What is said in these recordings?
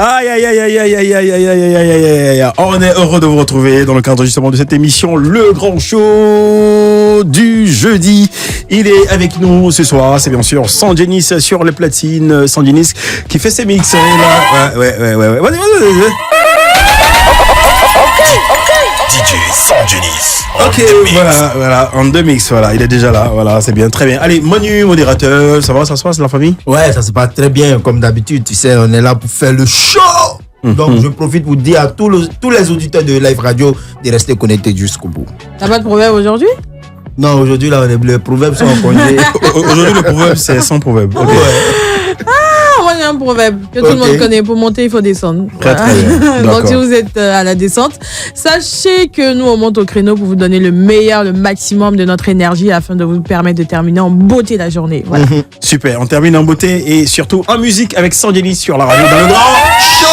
Aïe, aïe, aïe, aïe, aïe, aïe, aïe, aïe, aïe, aïe, aïe, aïe. On est heureux de vous retrouver dans le cadre justement de cette émission, le grand show du jeudi. Il est avec nous ce soir, c'est bien sûr Sanjenis sur les platines. Sanjenis qui fait ses mix. Là. Ouais. Vas-y. DJ Sanjenis. Ok, voilà, en deux mix, voilà, il est déjà là, voilà, c'est bien, très bien. Allez, Manu, modérateur, ça va, ça se passe, la famille? Ouais, ça se passe très bien, comme d'habitude, tu sais, on est là pour faire le show. Donc, je profite pour dire à tous les auditeurs de Live Radio de rester connectés jusqu'au bout. T'as pas de proverbe aujourd'hui? Non, aujourd'hui, là, les proverbes sont en congé. Aujourd'hui, le proverbe, c'est sans proverbe. Okay. Moi, j'ai un proverbe que tout le monde connaît. Pour monter, il faut descendre. Très bien. Donc, si vous êtes à la descente, sachez que nous, on monte au créneau pour vous donner le meilleur, le maximum de notre énergie afin de vous permettre de terminer en beauté la journée. Voilà. Super, on termine en beauté et surtout en musique avec Sanjenis sur la radio dans le grand show.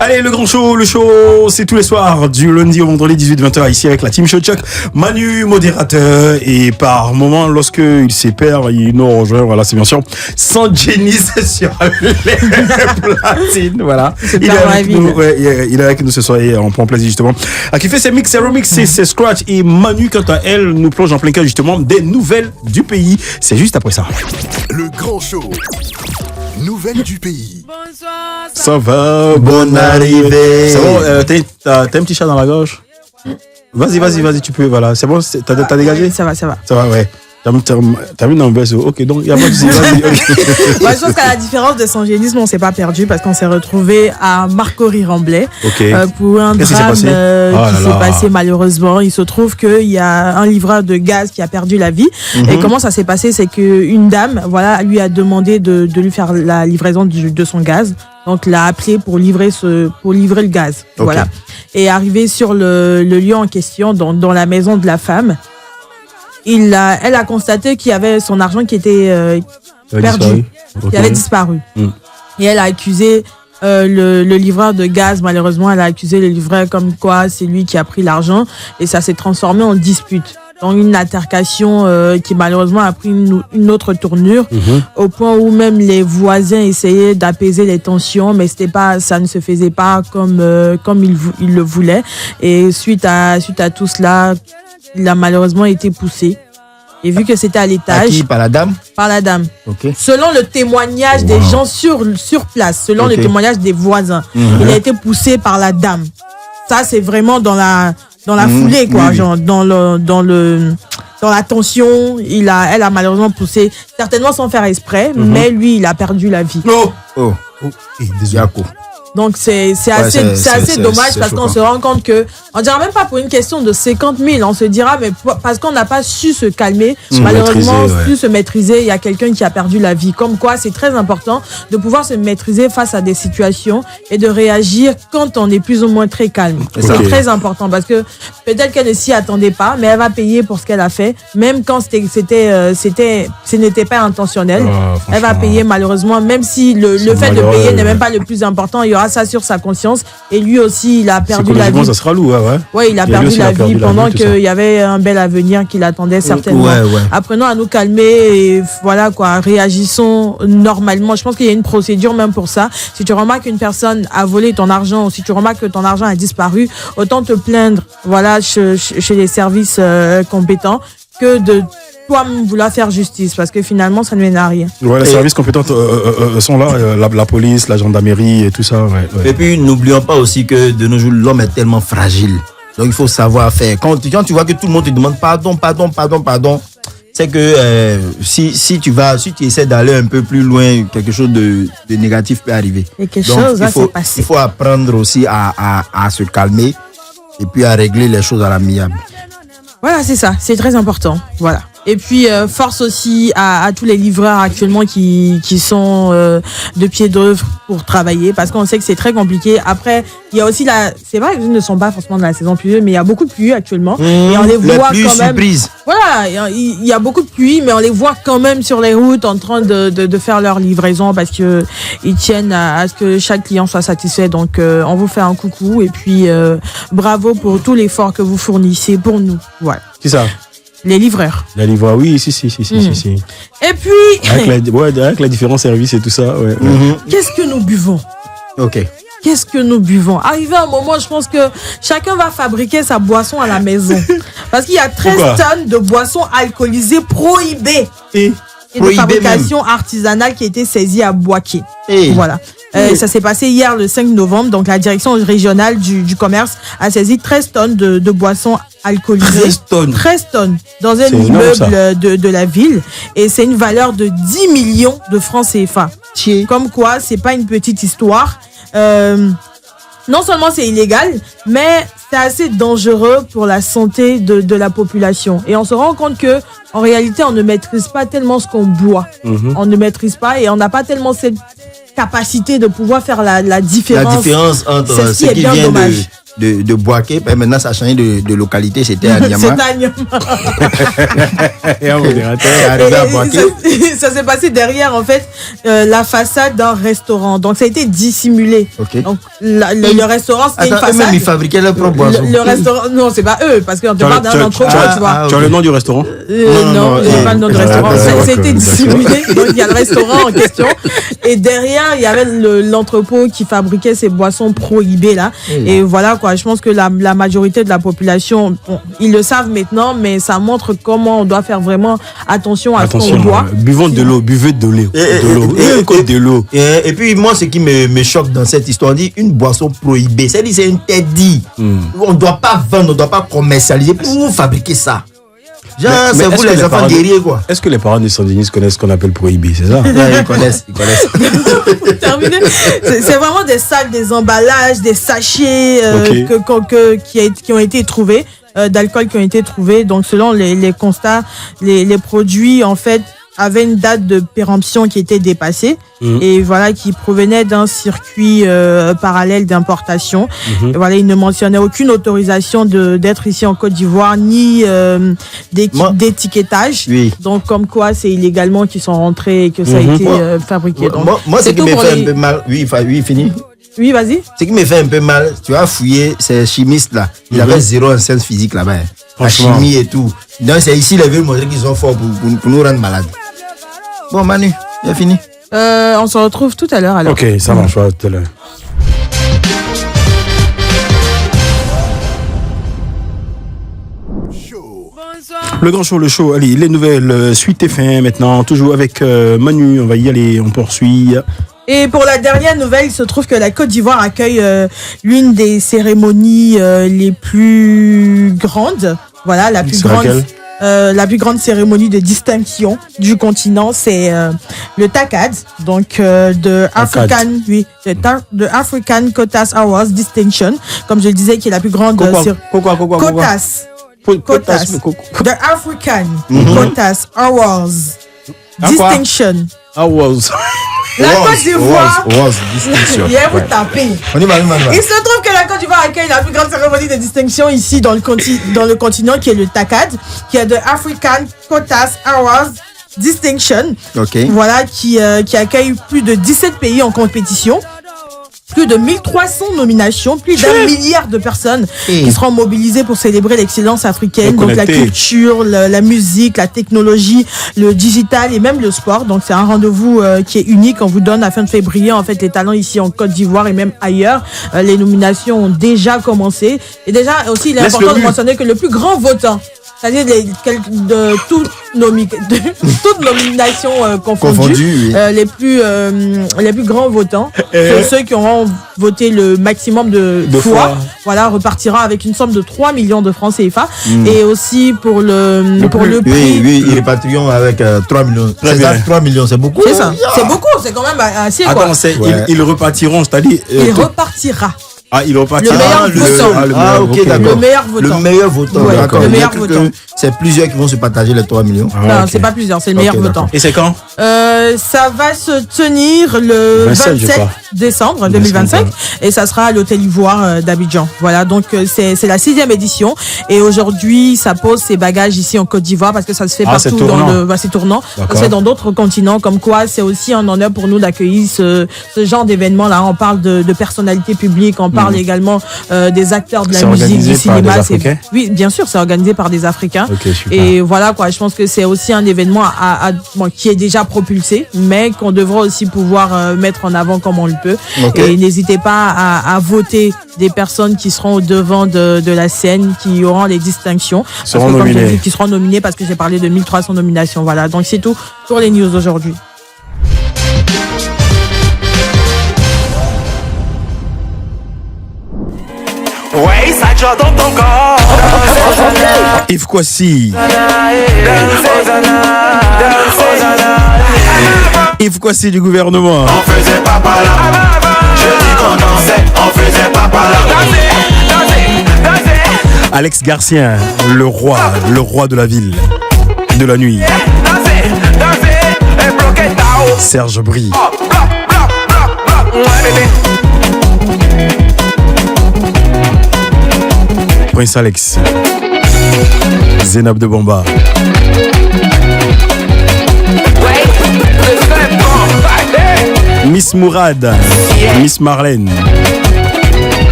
Allez, le grand show, le show, c'est tous les soirs, du lundi au vendredi, 18-20h, ici avec la team Show Chuck. Manu, modérateur, et par moment, lorsqu'il s'épère, il nous rejoint, voilà, c'est bien sûr, Sanjenis sur les platines, voilà. Il est avec nous ce soir et on prend plaisir justement. Qui fait ses mix, ses remix, ses scratch, et Manu, quant à elle, nous plonge en plein cœur justement des nouvelles du pays. C'est juste après ça. Le grand show. Nouvelles du pays. Bonsoir. Ça va, Bonne arrivée. C'est bon, t'as un petit chat dans la gorge? Vas-y, tu peux, voilà. C'est bon, t'as dégagé? Ça va. Ça va, ouais. T'as mis dans le berceau. Ok, donc il n'y a pas de souci. Vas-y. Moi, je pense qu'à la différence de Sanjenis, on s'est pas perdu parce qu'on s'est retrouvé à Marcory-Remblay pour un drame qui s'est passé malheureusement. Il se trouve qu'il y a un livreur de gaz qui a perdu la vie. Et comment ça s'est passé? C'est qu'une dame, voilà, lui a demandé de lui faire la livraison de son gaz. Donc, l'a appelé pour livrer le gaz. Okay. Voilà. Et arrivé sur le lieu en question, dans la maison de la femme, elle a constaté qu'il y avait son argent qui était perdu, qui avait disparu. Et elle a accusé le livreur de gaz, malheureusement, elle a accusé le livreur comme quoi c'est lui qui a pris l'argent et ça s'est transformé en dispute. Donc une altercation qui malheureusement a pris une autre tournure au point où même les voisins essayaient d'apaiser les tensions, mais ça ne se faisait pas comme ils le voulaient. Et suite à tout cela, il a malheureusement été poussé. Et vu que c'était à l'étage... Qui, par la dame? Par la dame. Okay. Selon le témoignage des gens sur place, selon le témoignage des voisins, il a été poussé par la dame. Ça, c'est vraiment dans la foulée, quoi. Oui. Genre, dans la tension, elle a malheureusement poussé, certainement sans faire exprès, mais lui, il a perdu la vie. Désolé. Donc c'est assez dommage parce qu'on se rend compte que on dira même pas pour une question de 50 000, on se dira mais parce qu'on n'a pas su se calmer, malheureusement su se maîtriser, il y a quelqu'un qui a perdu la vie. Comme quoi c'est très important de pouvoir se maîtriser face à des situations et de réagir quand on est plus ou moins très calme. C'est très important parce que peut-être qu'elle ne s'y attendait pas, mais elle va payer pour ce qu'elle a fait, même quand ce n'était pas intentionnel. Elle va payer malheureusement, même si le fait de payer n'est même pas le plus important, il y aura ça sur sa conscience et lui aussi il a perdu la vie. Ça sera lourd, ouais. Il a perdu la vie pendant qu'il y avait un bel avenir qui l'attendait certainement. Apprenons à nous calmer et voilà quoi, réagissons normalement. Je pense qu'il y a une procédure même pour ça. Si tu remarques qu'une personne a volé ton argent ou si tu remarques que ton argent a disparu, autant te plaindre voilà chez les services compétents que de toi-même vouloir faire justice parce que finalement ça ne mène à rien. Ouais, les services compétents sont là, la police, la gendarmerie et tout ça. Ouais. Et puis n'oublions pas aussi que de nos jours l'homme est tellement fragile. Donc il faut savoir faire. Quand tu vois que tout le monde te demande pardon, c'est que si tu essaies d'aller un peu plus loin, quelque chose de négatif peut arriver. Et quelque chose va se passer. Il faut apprendre aussi à se calmer et puis à régler les choses à l'amiable. Voilà, c'est ça, c'est très important. Voilà. Et puis force aussi à tous les livreurs actuellement qui sont de pied d'œuvre pour travailler, parce qu'on sait que c'est très compliqué. Après, il y a aussi c'est vrai qu'ils ne sont pas forcément de la saison pluvieuse, mais il y a beaucoup de pluie actuellement et on les voit quand même. Surprise. Voilà, il y a beaucoup de pluie, mais on les voit quand même sur les routes en train de faire leur livraison, parce que ils tiennent à ce que chaque client soit satisfait. Donc on vous fait un coucou et puis bravo pour tout l'effort que vous fournissez pour nous. Voilà. C'est ça. Les livreurs. Les livreurs, oui, si. Et puis... Avec la différence service et tout ça, ouais. Qu'est-ce que nous buvons? Ok. Qu'est-ce que nous buvons? Arrivé à un moment, je pense que chacun va fabriquer sa boisson à la maison. Parce qu'il y a 13 tonnes de boissons alcoolisées prohibées. Et de fabrication artisanale qui a été saisie à Boaké. Voilà. Ça s'est passé hier le 5 novembre. Donc la direction régionale du commerce a saisi 13 tonnes de boissons alcoolisées. 13 tonnes dans un immeuble de la ville. Et c'est une valeur de 10 millions de francs CFA. Comme quoi, c'est pas une petite histoire. Non seulement c'est illégal, mais c'est assez dangereux pour la santé de la population. Et on se rend compte que en réalité, on ne maîtrise pas tellement ce qu'on boit. On ne maîtrise pas et on n'a pas tellement cette capacité de pouvoir faire la différence. La différence entre ce qui vient de Boaké, maintenant ça a changé de localité, c'était à Niama. C'était à Niama. Ça s'est passé derrière, en fait, la façade d'un restaurant. Donc ça a été dissimulé. Donc le restaurant, c'était une façade. Eux-mêmes, ils fabriquaient leur propre boisson. Le restaurant, non, c'est pas eux, parce qu'on te parle d'un entrepôt, tu vois. Tu as le nom du restaurant? Non, j'ai pas le nom du restaurant. Ça a été dissimulé. Donc il y a le restaurant en question. Et derrière, il y avait l'entrepôt qui fabriquait ces boissons prohibées là. Et voilà quoi. Je pense que la majorité de la population, ils le savent maintenant, mais ça montre comment on doit faire vraiment attention à ce qu'on boit. Buvons de l'eau, buvez de l'eau. De l'eau. Et puis moi, ce qui me choque dans cette histoire, on dit une boisson prohibée. C'est-à-dire c'est interdit. On ne doit pas vendre, on ne doit pas commercialiser. Pour vous fabriquer ça. Genre, c'est vous les enfants guerriers, quoi. Est-ce que les parents des sandinistes connaissent ce qu'on appelle prohibé, c'est ça? Ils connaissent. Terminé. C'est vraiment des sacs, des emballages, des sachets qui ont été trouvés, d'alcool qui ont été trouvés. Donc, selon les constats, les produits, en fait, avaient une date de péremption qui était dépassée et voilà, qui provenait d'un circuit parallèle d'importation. Et voilà, il ne mentionnait aucune autorisation d'être ici en Côte d'Ivoire ni d'étiquetage. Donc comme quoi c'est illégalement qu'ils sont rentrés et que ça a été fabriqué. Donc, moi ce qui me fait un peu mal, fini. Oui, vas-y. Ce qui me fait un peu mal, tu as fouillé ces chimistes là. Ils avaient zéro en sciences physiques là-bas. La chimie et tout. Donc c'est ici les veulent montrer qu'ils sont forts pour nous rendre malades. Bon Manu, il a fini. On se retrouve tout à l'heure alors. Ok, ça marche, tout à l'heure. Le grand show, le show. Allez, les nouvelles Suite FM maintenant, toujours avec Manu. On va y aller, on poursuit. Et pour la dernière nouvelle, il se trouve que la Côte d'Ivoire accueille l'une des cérémonies les plus grandes. Voilà, la plus grande cérémonie de distinction du continent, c'est le TACAD, donc de African Quotas Awards Distinction, comme je le disais, qui est la plus grande Quotas. The African Quotas Awards Distinction. Awards. La Côte d'Ivoire. Vous tapez. Il se trouve que la Côte d'Ivoire accueille la plus grande cérémonie de distinction ici dans le continent, qui est le TACAD, qui est de African Quotas Awards Distinction. Voilà, qui accueille plus de 17 pays en compétition. Plus de 1300 nominations, plus d'1 milliard de personnes qui seront mobilisées pour célébrer l'excellence africaine, donc la culture, la musique, la technologie, le digital et même le sport. Donc c'est un rendez-vous qui est unique. On vous donne afin de faire briller en fait les talents ici en Côte d'Ivoire et même ailleurs. Les nominations ont déjà commencé. Et déjà aussi il est important de mentionner que le plus grand votant, c'est-à-dire toutes nominations confondues, les plus grands votants, ceux qui auront voté le maximum de fois, voilà, repartira avec une somme de 3 millions de francs CFA. Et aussi pour le prix. Oui, ils repartiront avec 3 millions. C'est ça, 3 millions, c'est beaucoup. C'est ça, c'est beaucoup, c'est quand même assez. Attends, ils repartiront, c'est-à-dire. Il repartira. Ah, ils n'ont pas le meilleur votant. Ah, ok, d'accord. Le meilleur votant. Le meilleur votant. Ouais, D'accord. le meilleur votant. C'est plusieurs qui vont se partager les 3 millions. Non, c'est pas plusieurs, c'est le meilleur votant. Et c'est quand Ça va se tenir le 27 décembre 2025 et ça sera à l'Hôtel Ivoire d'Abidjan. Voilà, donc c'est la 6e édition et aujourd'hui ça pose ses bagages ici en Côte d'Ivoire parce que ça se fait partout dans le... c'est tournant. Ça se fait dans d'autres continents, comme quoi c'est aussi un honneur pour nous d'accueillir ce genre d'événement là. On parle de personnalités publiques, on parle également des acteurs de la musique, du cinéma. Oui, bien sûr, c'est organisé par des Africains. Et voilà quoi, je pense que c'est aussi un événement qui est déjà propulsé, mais qu'on devra aussi pouvoir mettre en avant comme on le peut. Et n'hésitez pas à voter des personnes qui seront au devant de la scène, qui auront les distinctions, qui seront nominées parce que j'ai parlé de 1300 nominations. Voilà, donc c'est tout pour les news aujourd'hui. Ouais, ça joue dans ton corps. Yves Kwasi. Yves Kwasi du gouvernement. On faisait pas par là. Je dis qu'on dansait, on faisait pas par là. Alex Garcien, le roi de la ville, de la nuit. Serge Brie. Prince Alex. Zénab de Bamba. Miss Mourad. Miss Marlène.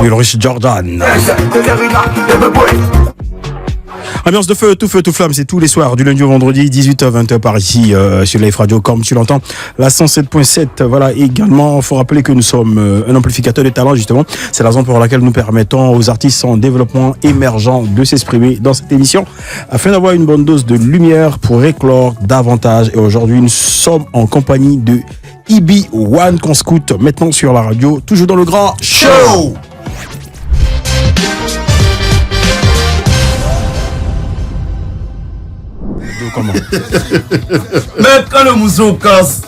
Ulrich Jordan. Ambiance de feu, tout flamme, c'est tous les soirs, du lundi au vendredi, 18h-20h par ici, sur Life Radio, comme tu l'entends, la 107.7. Voilà, également, il faut rappeler que nous sommes un amplificateur de talent, justement. C'est la raison pour laquelle nous permettons aux artistes en développement émergent de s'exprimer dans cette émission, afin d'avoir une bonne dose de lumière pour éclore davantage. Et aujourd'hui, nous sommes en compagnie de EB1 qu'on scoute maintenant sur la radio, toujours dans le grand show. Comment? Mais quand le mousson casse,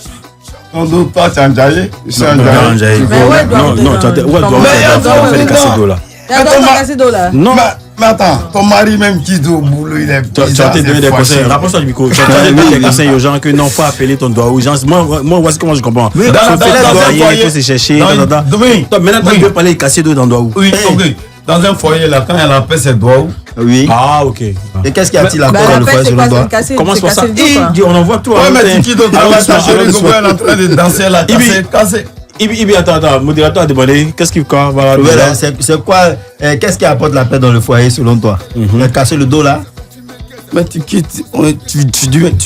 ton dos, toi, tu es enjaillé? Je suis enjaillé. Non, tu dois faire les casser d'eau là. Non. Mais attends, ton mari même qui doit au boulot, il est bizarre. Tu as été donné des conseils. Rapproche-toi du micro. Tu as donné des conseils aux gens que non, faut appeler ton doigt aux gens. Moi, voici comment je comprends. Dans un foyer, il faut se chercher. Maintenant, tu veux parler de casser d'eau dans le doigt où? Oui, ok. Dans un foyer, là, quand elle appelle ses doigts où? Oui. Ah, ok. Et qu'est-ce qu'il y a-t-il encore dans le foyer selon toi? Comment c'est ça? On envoie tout. Ouais, mais qui d'autre? Elle est en train de danser là, casser. Ibi, attends, modérateur a demandé, qu'est-ce qu'il quoi? Voilà, c'est quoi? Qu'est-ce qui apporte la paix dans le foyer selon toi? Casser le dos là? Mais tu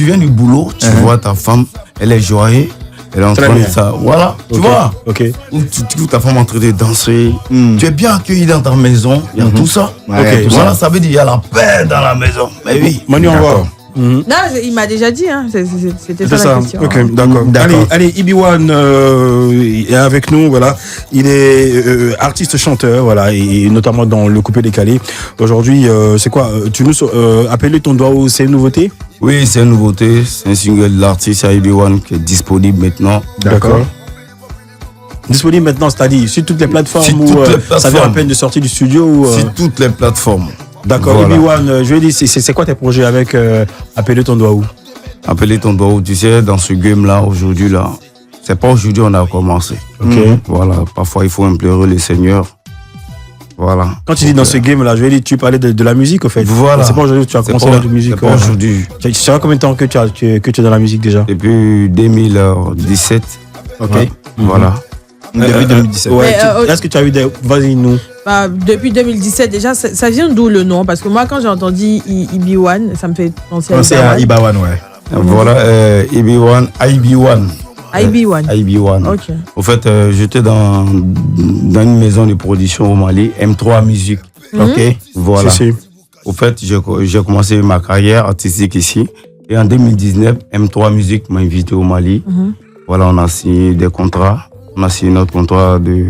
viens du boulot, tu vois ta femme, elle est joyeuse, elle est en train de ça. Voilà, tu vois. Ok. Tu vois ta femme en train de danser. Tu es bien accueilli dans ta maison, il y a tout ça. Voilà, ça veut dire qu'il y a la paix dans la maison. Mais oui. Manu, on va. Non, il m'a déjà dit, hein. C'était ça la question. Ok, d'accord. Allez, EB1 est avec nous, voilà. Il est artiste chanteur, voilà, et notamment dans le coupé décalé. Aujourd'hui, c'est quoi? Tu nous appelles ton doigt où c'est une nouveauté? Oui, c'est une nouveauté. C'est un single de l'artiste EB1 qui est disponible maintenant. D'accord. Disponible maintenant, c'est-à-dire sur toutes les plateformes où ça vient à peine de sortir du studio ou sur toutes les plateformes. D'accord, voilà. EB1, je vais dire, c'est quoi tes projets avec Appeler ton doigt où? Appeler ton doigt où, tu sais, dans ce game-là, aujourd'hui, là, c'est pas aujourd'hui on a commencé. Ok. Voilà, parfois il faut implorer le Seigneur. Voilà. Quand tu dis dans ce game-là, je vais dire, tu parlais de la musique, au fait. Voilà. C'est pas aujourd'hui que tu as commencé la musique. C'est pas aujourd'hui. Tu sais combien de temps que tu es dans la musique déjà? Depuis 2017. Ok. Voilà. Depuis 2017. Ouais. Est-ce que tu as eu des... Vas-y, nous. Depuis 2017, déjà, ça vient d'où le nom? Parce que moi, quand j'ai entendu EB1, ça me fait penser à IBA1, ouais. Voilà, EB1, IB1. IB1. Ok. Au fait, j'étais dans une maison de production au Mali, M3 Musique. Ok. Voilà. Si. Au fait, j'ai commencé ma carrière artistique ici. Et en 2019, M3 Musique m'a invité au Mali. Voilà, on a signé des contrats. On a signé notre contrat de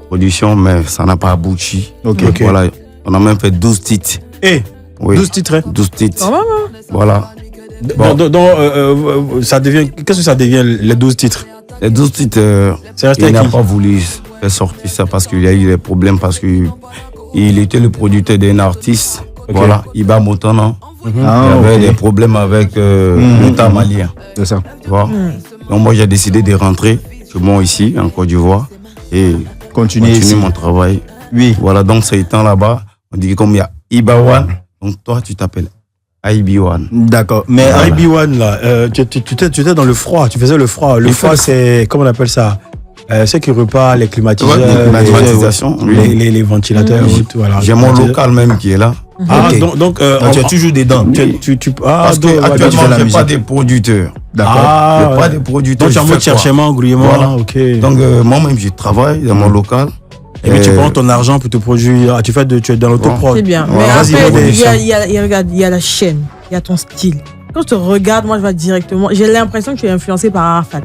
production, mais ça n'a pas abouti. Ok. Voilà, on a même fait 12 titres. Oui. 12 titres. 12 titres. Oh, voilà. Bon. Ça devient, qu'est-ce que ça devient, les 12 titres? Les 12 titres, il n'a pas voulu faire sortir ça parce qu'il y a eu des problèmes, parce qu'il était le producteur d'un artiste. Voilà, Iba Motana. Il y avait des problèmes avec l'État malien. C'est ça. Tu vois? Donc moi j'ai décidé de rentrer chez moi ici en Côte d'Ivoire et continuer mon travail. Oui. Voilà, donc c'est étant là-bas, on dit que comme il y a Iba One, donc toi tu t'appelles IB1. D'accord. Mais IB1 là, tu étais dans le froid, tu faisais le froid. Le froid c'est, comment on appelle ça? Ceux qui repartent, les climatiseurs, les ventilateurs. Voilà. J'ai mon local même qui est là. Ah, donc tu es toujours dedans. Parce qu'actuellement, je n'ai pas de producteurs. D'accord. Je n'ai pas de producteurs. Donc, tu as un mot de cherchement, grouillement. Voilà. Ok. Donc, moi-même, je travaille dans mon local. Et puis, tu prends ton argent pour te produire. Tu es dans l'autoprod. C'est bien. Mais après, il y a la chaîne, il y a ton style. Quand je te regarde, moi, je vois directement. J'ai l'impression que tu es influencé par Arafat.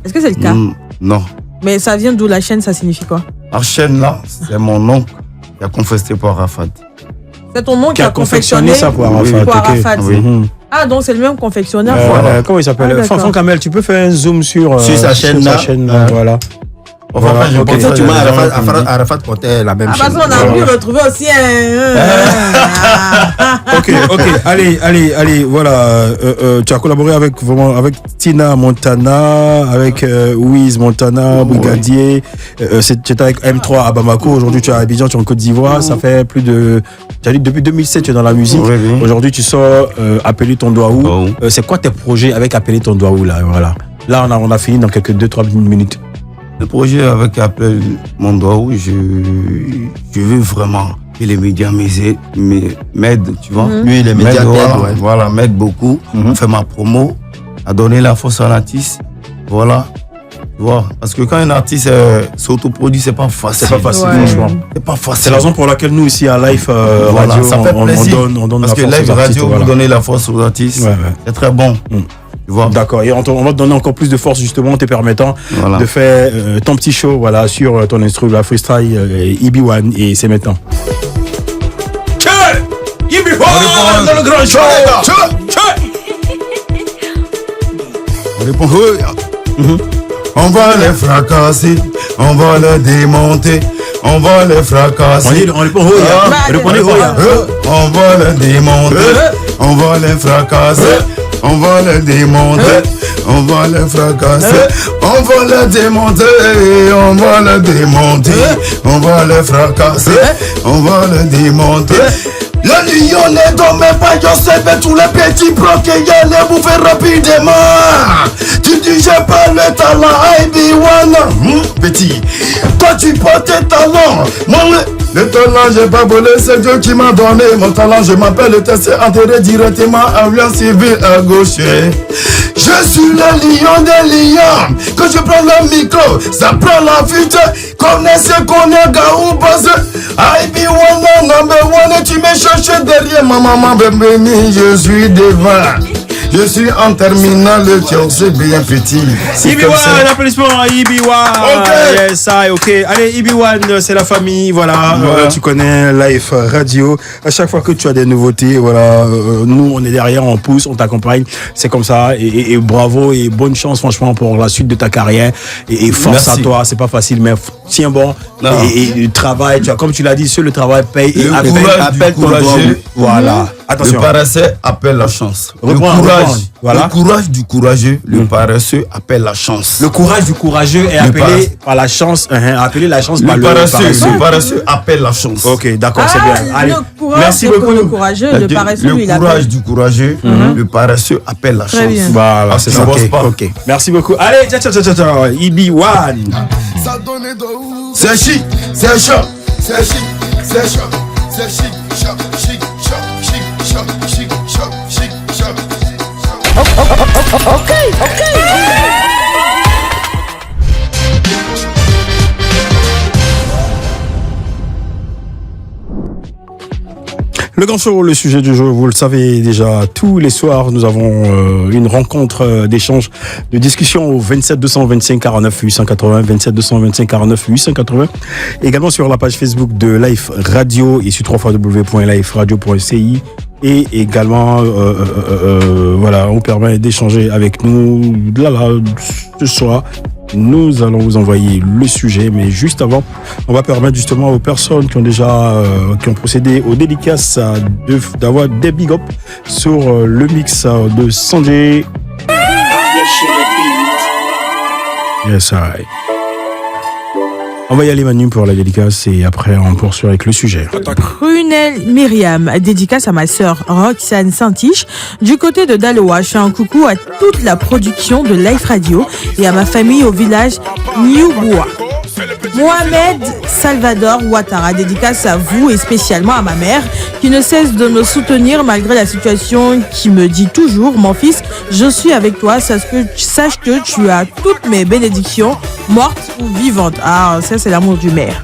Est-ce que c'est le cas? Non. Mais ça vient d'où? La chaîne, ça signifie quoi? La chaîne, là, c'est mon oncle qui a confessé pour Arafat. C'est ton oncle qui a confectionné ça pour Arafat. Oui. Ah, donc c'est le même confectionneur. Comment il s'appelle? Fanfan Kamel, tu peux faire un zoom sur sa chaîne là. Voilà. Enfin, effectivement, Arafat portait la même chose. Parce qu'on a pu retrouver aussi Ok. Allez, voilà. Tu as collaboré avec Tina Montana, avec Wiz Montana, Brigadier. Tu étais avec M3 à Bamako. Aujourd'hui, tu es à Abidjan, tu es en Côte d'Ivoire. Ça fait plus de. Tu as dit depuis 2007, tu es dans la musique. Aujourd'hui, tu sors Appeler ton doigt où. C'est quoi tes projets avec Appeler ton doigt où là? Voilà. Là, on a fini dans quelques 2-3 minutes. Le projet avec Appel Mon Doigt où je veux vraiment que les médias m'aident, tu vois. Oui, les médias t'aident, Voilà, m'aident beaucoup. Faire ma promo, à donner la force à l'artiste. Voilà. Tu vois, parce que quand un artiste s'autoproduit, c'est pas facile. C'est pas facile, franchement. C'est pas facile. C'est la raison pour laquelle nous, ici à Life Radio, ça fait plaisir. on donne parce la force que Live aux artistes. Radio, vous donnez la force aux artistes. C'est très bon. D'accord, et on va te donner encore plus de force justement en te permettant de faire ton petit show sur ton instrument, la freestyle IB1 et c'est maintenant. IB1 dans le grand show. On répond, on va les fracasser, on va les démonter, on va les fracasser. On répond, répondez, on va les démonter, on va les fracasser. On va les démonter, on va les fracasser, on va les démonter, on va les démonter, on va les fracasser, on va les démonter. Le lion ne dormait pas, je sais tous les petits blocs et il les bouffer rapidement. Tu dis j'ai pas le talent, IB1, petit. Toi tu portes tes talents, le talent j'ai pas volé, c'est Dieu qui m'a donné mon talent. Je m'appelle le test enterré directement en lien civil à gauche. Je suis le lion des lions. Quand je prends le micro, ça prend la fuite. Connaissez, Gaou Buzz. IB1 number one. Tu me cherches derrière ma maman, bébé, je suis devant. Je suis en terminale, c'est bien petit. IB1, applaudissements à IB1. Yes, ok. Allez, IB1, c'est la famille, tu connais Life Radio. À chaque fois que tu as des nouveautés, nous, on est derrière, on pousse, on t'accompagne. C'est comme ça. Et bravo et bonne chance, franchement, pour la suite de ta carrière. Et force à toi, c'est pas facile, mais tiens bon. Et travail, comme tu l'as dit, seul le travail paye. Et appelle ton courageux. Voilà. Attention. Le paresseux appelle la chance. Le courage du courageux, le paresseux appelle la chance. Le courage du courageux est appelé par la chance, appelé la chance par le paresseux. Le paresseux appelle la chance. Ok, d'accord, c'est bien. Allez, merci beaucoup. Le courageux, le paresseux, lui, il appelle. Le courage du courageux, le paresseux appelle la chance. Voilà, c'est ça. Ok. Merci beaucoup. Allez, IB1. C'est chic, c'est chaud, c'est chic, c'est chaud, c'est chic, chic. Le grand show, le sujet du jour, vous le savez déjà, tous les soirs, nous avons une rencontre d'échange, de discussion au 27 225 49 880, 27 225 49 880. Également sur la page Facebook de Life Radio et sur www.liferadio.ci. Et également, voilà, on permet d'échanger avec nous. Là, ce soir, nous allons vous envoyer le sujet, mais juste avant, on va permettre justement aux personnes qui ont déjà qui ont procédé aux dédicaces d'avoir des big up sur le mix de Sanjay. Yes, I. On va y aller Manu pour la dédicace et après on poursuit avec le sujet. Prunelle Myriam, dédicace à ma sœur Roxane Saint-Tiche du côté de Daloa. Je fais un coucou à toute la production de Life Radio et à ma famille au village Niouboua. Mohamed Salvador Ouattara, dédicace à vous et spécialement à ma mère qui ne cesse de me soutenir malgré la situation, qui me dit toujours: mon fils, je suis avec toi, sache que tu as toutes mes bénédictions, mortes ou vivantes. Ah, ça c'est l'amour du maire.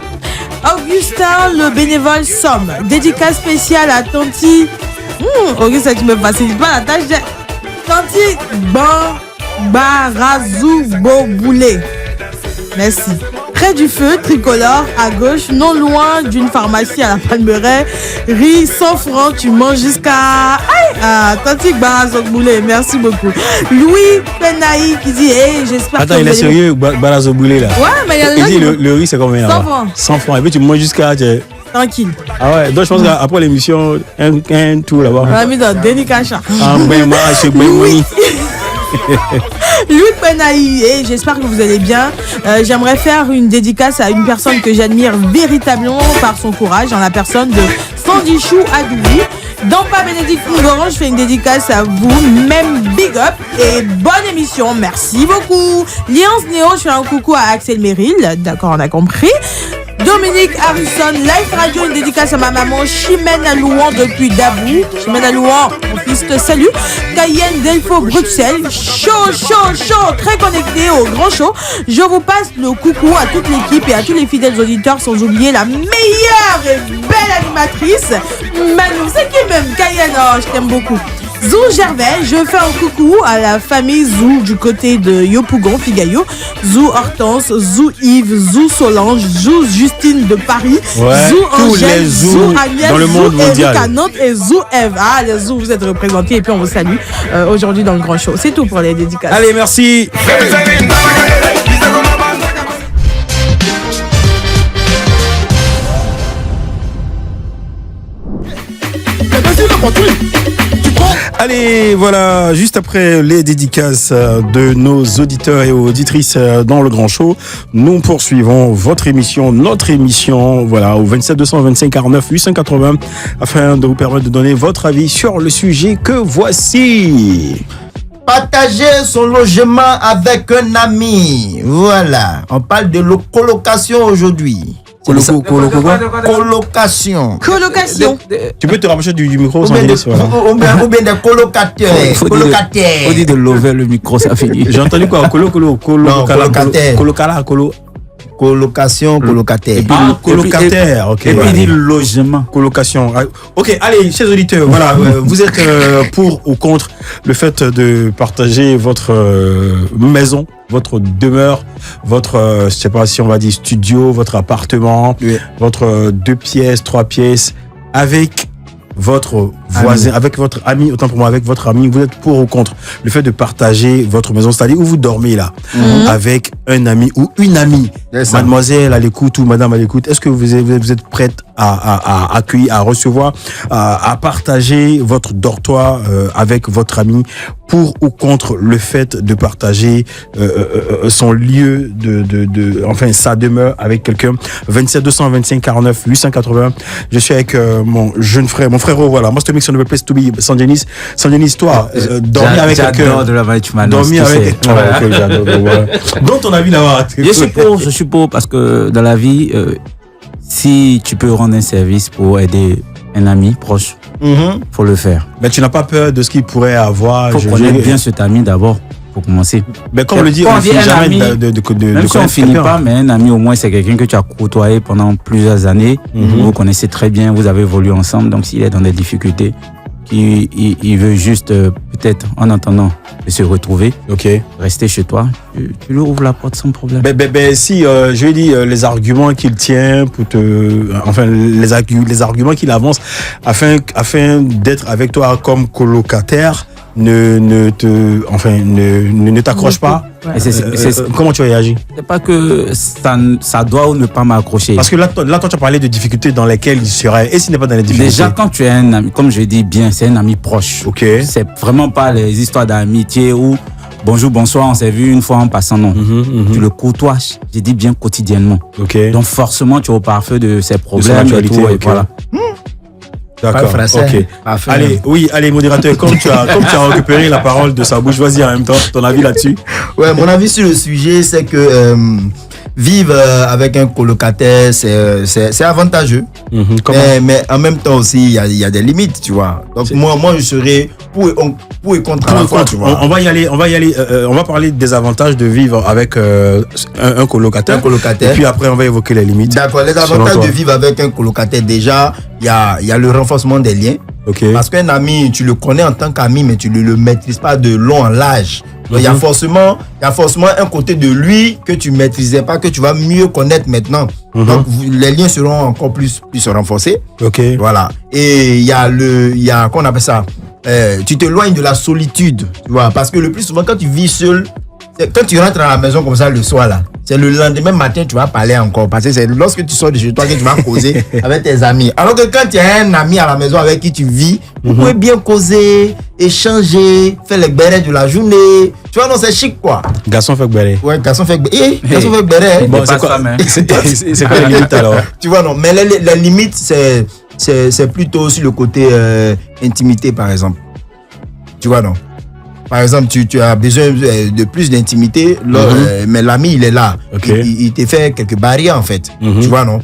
Augustin, le bénévole Somme, dédicace spéciale à Tanti. Augustin, tu me facilites pas la tâche de Tanti Barazou Boboulé. Merci. Près du feu, tricolore, à gauche, non loin d'une pharmacie à la Palmeraie. Riz 100 francs, tu manges jusqu'à... Tanti Barazogboulé, merci beaucoup. Louis Penaï qui dit, j'espère que... Attends, il est sérieux, Barazogboulé là? Ouais, mais il y a il dit le riz c'est combien? 100 francs. 100 francs, et puis tu manges jusqu'à... Tranquille. Ah ouais, donc je pense qu'après l'émission, un tour là-bas. On a mis dans Denis Kacha. Oui. Louis Penaï, j'espère que vous allez bien. J'aimerais faire une dédicace à une personne que j'admire véritablement par son courage, en la personne de Sandy Chou Adoui. Dans Pas Bénédicte Ngoran, je fais une dédicace à vous, même big up et bonne émission, merci beaucoup. Liance Néo, je fais un coucou à Axel Merrill, d'accord, on a compris. Dominique Harrison, Life Radio, une dédicace à ma maman Chimène Alouan depuis Dabou. Chimène Alouan, mon fils te salue. Cayenne Delfo Bruxelles, chaud, très connecté au grand show. Je vous passe le coucou à toute l'équipe et à tous les fidèles auditeurs, sans oublier la meilleure et belle animatrice, Manu. C'est qui même Cayenne? Oh, je t'aime beaucoup. Zou Gervais, je fais un coucou à la famille Zou du côté de Yopougon, Figayo. Zou Hortense, Zou Yves, Zou Solange, Zou Justine de Paris, Zou Angèle, Zou Agnès, dans le monde Zou mondial. Eric à Nantes et Zou Eve. Ah, les Zou, vous êtes représentés et puis on vous salue aujourd'hui dans le grand show. C'est tout pour les dédicaces. Allez, merci. Allez, voilà, juste après les dédicaces de nos auditeurs et auditrices dans le grand show, nous poursuivons votre émission, notre émission, voilà, au 27 225 49 880, afin de vous permettre de donner votre avis sur le sujet que voici. Partager son logement avec un ami. Voilà, on parle de colocation aujourd'hui. Colocation. Tu peux te rapprocher du micro ou sans bien, dire ou bien des colocataires. Faut dire de l'over le micro, ça finit. J'ai entendu quoi? Colocataire. Colocation, colocataire. Colocataire, ok. Et puis il dit logement. Colocation. Ok, allez, chers auditeurs, voilà, vous êtes pour ou contre le fait de partager votre maison, votre demeure, votre, je sais pas si on va dire studio, votre appartement, Oui. votre 2 pièces, 3 pièces, avec votre voisin, avec votre ami, autant pour moi, avec votre ami, vous êtes pour ou contre le fait de partager votre maison, c'est-à-dire où vous dormez là, avec un ami ou une amie, mademoiselle à l'écoute ou madame à l'écoute, est-ce que vous êtes prête à accueillir, à recevoir, à partager votre dortoir avec votre ami, pour ou contre le fait de partager son lieu enfin sa demeure avec quelqu'un? 27 225 49 880. Je suis avec mon jeune frère, mon frérot, voilà, Master Mix on the place to be, Sanjanis, toi, dormir avec quelqu'un, de la dormir avec voilà. Dont on a vu d'avoir. Je suis pour parce que dans la vie, si tu peux rendre un service pour aider un ami proche, faut le faire. Mais tu n'as pas peur de ce qu'il pourrait avoir? Faut connaître bien cet ami d'abord. pour commencer. Mais comme on le dit, on ne finit jamais même si on ne finit pas, mais un ami au moins c'est quelqu'un que tu as côtoyé pendant plusieurs années, vous connaissez très bien, vous avez évolué ensemble, donc s'il est dans des difficultés, il veut juste peut-être en attendant de se retrouver, rester chez toi, tu lui ouvres la porte sans problème. Si je lui dis les arguments qu'il tient pour les arguments qu'il avance afin d'être avec toi comme colocataire ne t'accroche pas. Ouais. Comment tu réagis? C'est pas que ça doit ou ne pas m'accrocher. Parce que là, toi, tu as parlé de difficultés dans lesquelles il serait. Et s'il n'est pas dans les difficultés? Déjà, quand tu es un ami, comme je dis bien, c'est un ami proche. C'est vraiment pas les histoires d'amitié où bonjour, bonsoir, on s'est vu une fois en passant, non. Tu le côtoies, j'ai dit bien quotidiennement. Donc forcément, tu es au parfum de ses problèmes et tout. Et voilà. D'accord. Allez, modérateur, comme tu as récupéré la parole de sa bouche, vas-y en même temps, ton avis là-dessus. Ouais, mon avis sur le sujet, c'est que vivre avec un colocataire, c'est avantageux. Mais en même temps aussi, il y a des limites, tu vois. Donc moi, je serais pour et contre à la fois, tu vois. On va y aller. On va parler des avantages de vivre avec un colocataire. Et puis après, on va évoquer les limites. D'accord. Les avantages de vivre avec un colocataire, déjà, il y a le renforcement des liens. Parce qu'un ami, tu le connais en tant qu'ami, mais tu ne le maîtrises pas de long en large. Donc, il y a forcément un côté de lui que tu ne maîtrisais pas, que tu vas mieux connaître maintenant. Donc, les liens seront encore plus renforcés. Voilà. Et il y a qu'on appelle ça, tu t'éloignes de la solitude. Tu vois, parce que le plus souvent, quand tu vis seul, quand tu rentres à la maison comme ça le soir là, c'est le lendemain matin tu vas parler encore, parce que c'est lorsque tu sors de chez toi que tu vas causer avec tes amis. Alors que quand tu as un ami à la maison avec qui tu vis, vous pouvez bien causer, échanger, faire les bérets de la journée. Tu vois, non, c'est chic quoi. Garçon fait béret. Ouais, garçon fait béret. Garçon fait béret. Bon, c'est quoi les limites alors? Tu vois, non, mais les limites, c'est plutôt sur le côté intimité par exemple. Tu vois, non. Par exemple, tu as besoin de plus d'intimité, mais l'ami, il est là. Il te fait quelques barrières, en fait. Tu vois, non?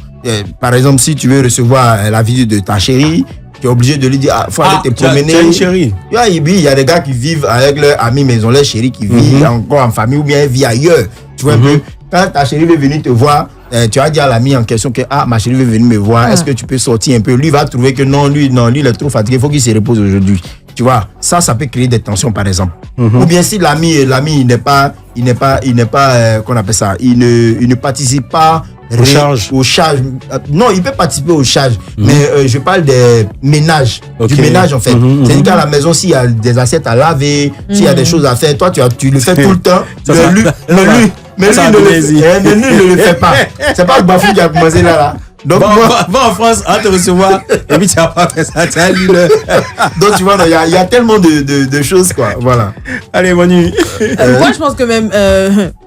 Par exemple, si tu veux recevoir la visite de ta chérie, tu es obligé de lui dire, faut aller te promener. Tu as une chérie? Il y a des gars qui vivent avec leurs amis, mais ils ont leur chérie qui vit encore en famille ou bien elle vit ailleurs. Tu vois un peu? Quand ta chérie veut venir te voir, tu as dit à l'ami en question que ma chérie veut venir me voir, est-ce que tu peux sortir un peu? Lui va trouver que non, lui il est trop fatigué, il faut qu'il se repose aujourd'hui. Tu vois, ça peut créer des tensions par exemple. Ou bien si l'ami il n'est pas qu'on appelle ça, il ne participe pas au charge. Non, il peut participer au charge, mais je parle des ménages, du ménage en fait. C'est-à-dire qu'à la maison, s'il y a des assiettes à laver, s'il y a des choses à faire, toi tu le fais tout le temps. Mais lui ne le fait pas. C'est pas le Bafou qui a commencé là. Donc va en France, à te recevoir, et puis tu n'as pas fait ça, tu as lu le... Donc tu vois, il y a tellement de choses, quoi. Voilà. Allez, Manu. Moi, je pense que même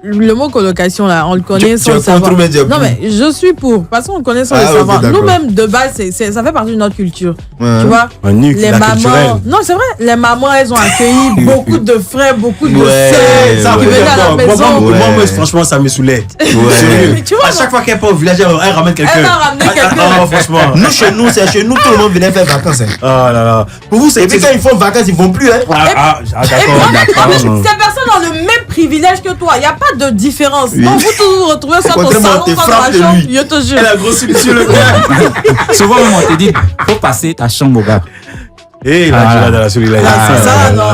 le mot colocation, là, on le connaît sans le savoir. Non, mais je suis pour. Parce qu'on le connaît sans le savoir. Nous-mêmes, de base, ça fait partie de notre culture. Tu vois, les mamans... Non, c'est vrai, les mamans, elles ont accueilli beaucoup de frères, beaucoup de sœurs. Ça venaient à la maison. Moi, franchement, ça me saoulait. À chaque fois qu'elle part au village, elle ramène quelqu'un. Franchement. Nous, chez nous, tout le monde venait faire vacances. Oh là là. Pour vous, et puis quand ils font vacances, ils vont plus. D'accord. Ces personnes ont le même privilège que toi. Il n'y a pas de différence. Donc vous tous vous retrouvez soit au salon, soit dans la chambre. Je te jure. Elle a grossi sur le cœur. Souvent, on te dit, faut passer ta chambre au gars. Et là, tu l'as dans la celui-là. C'est ça, non.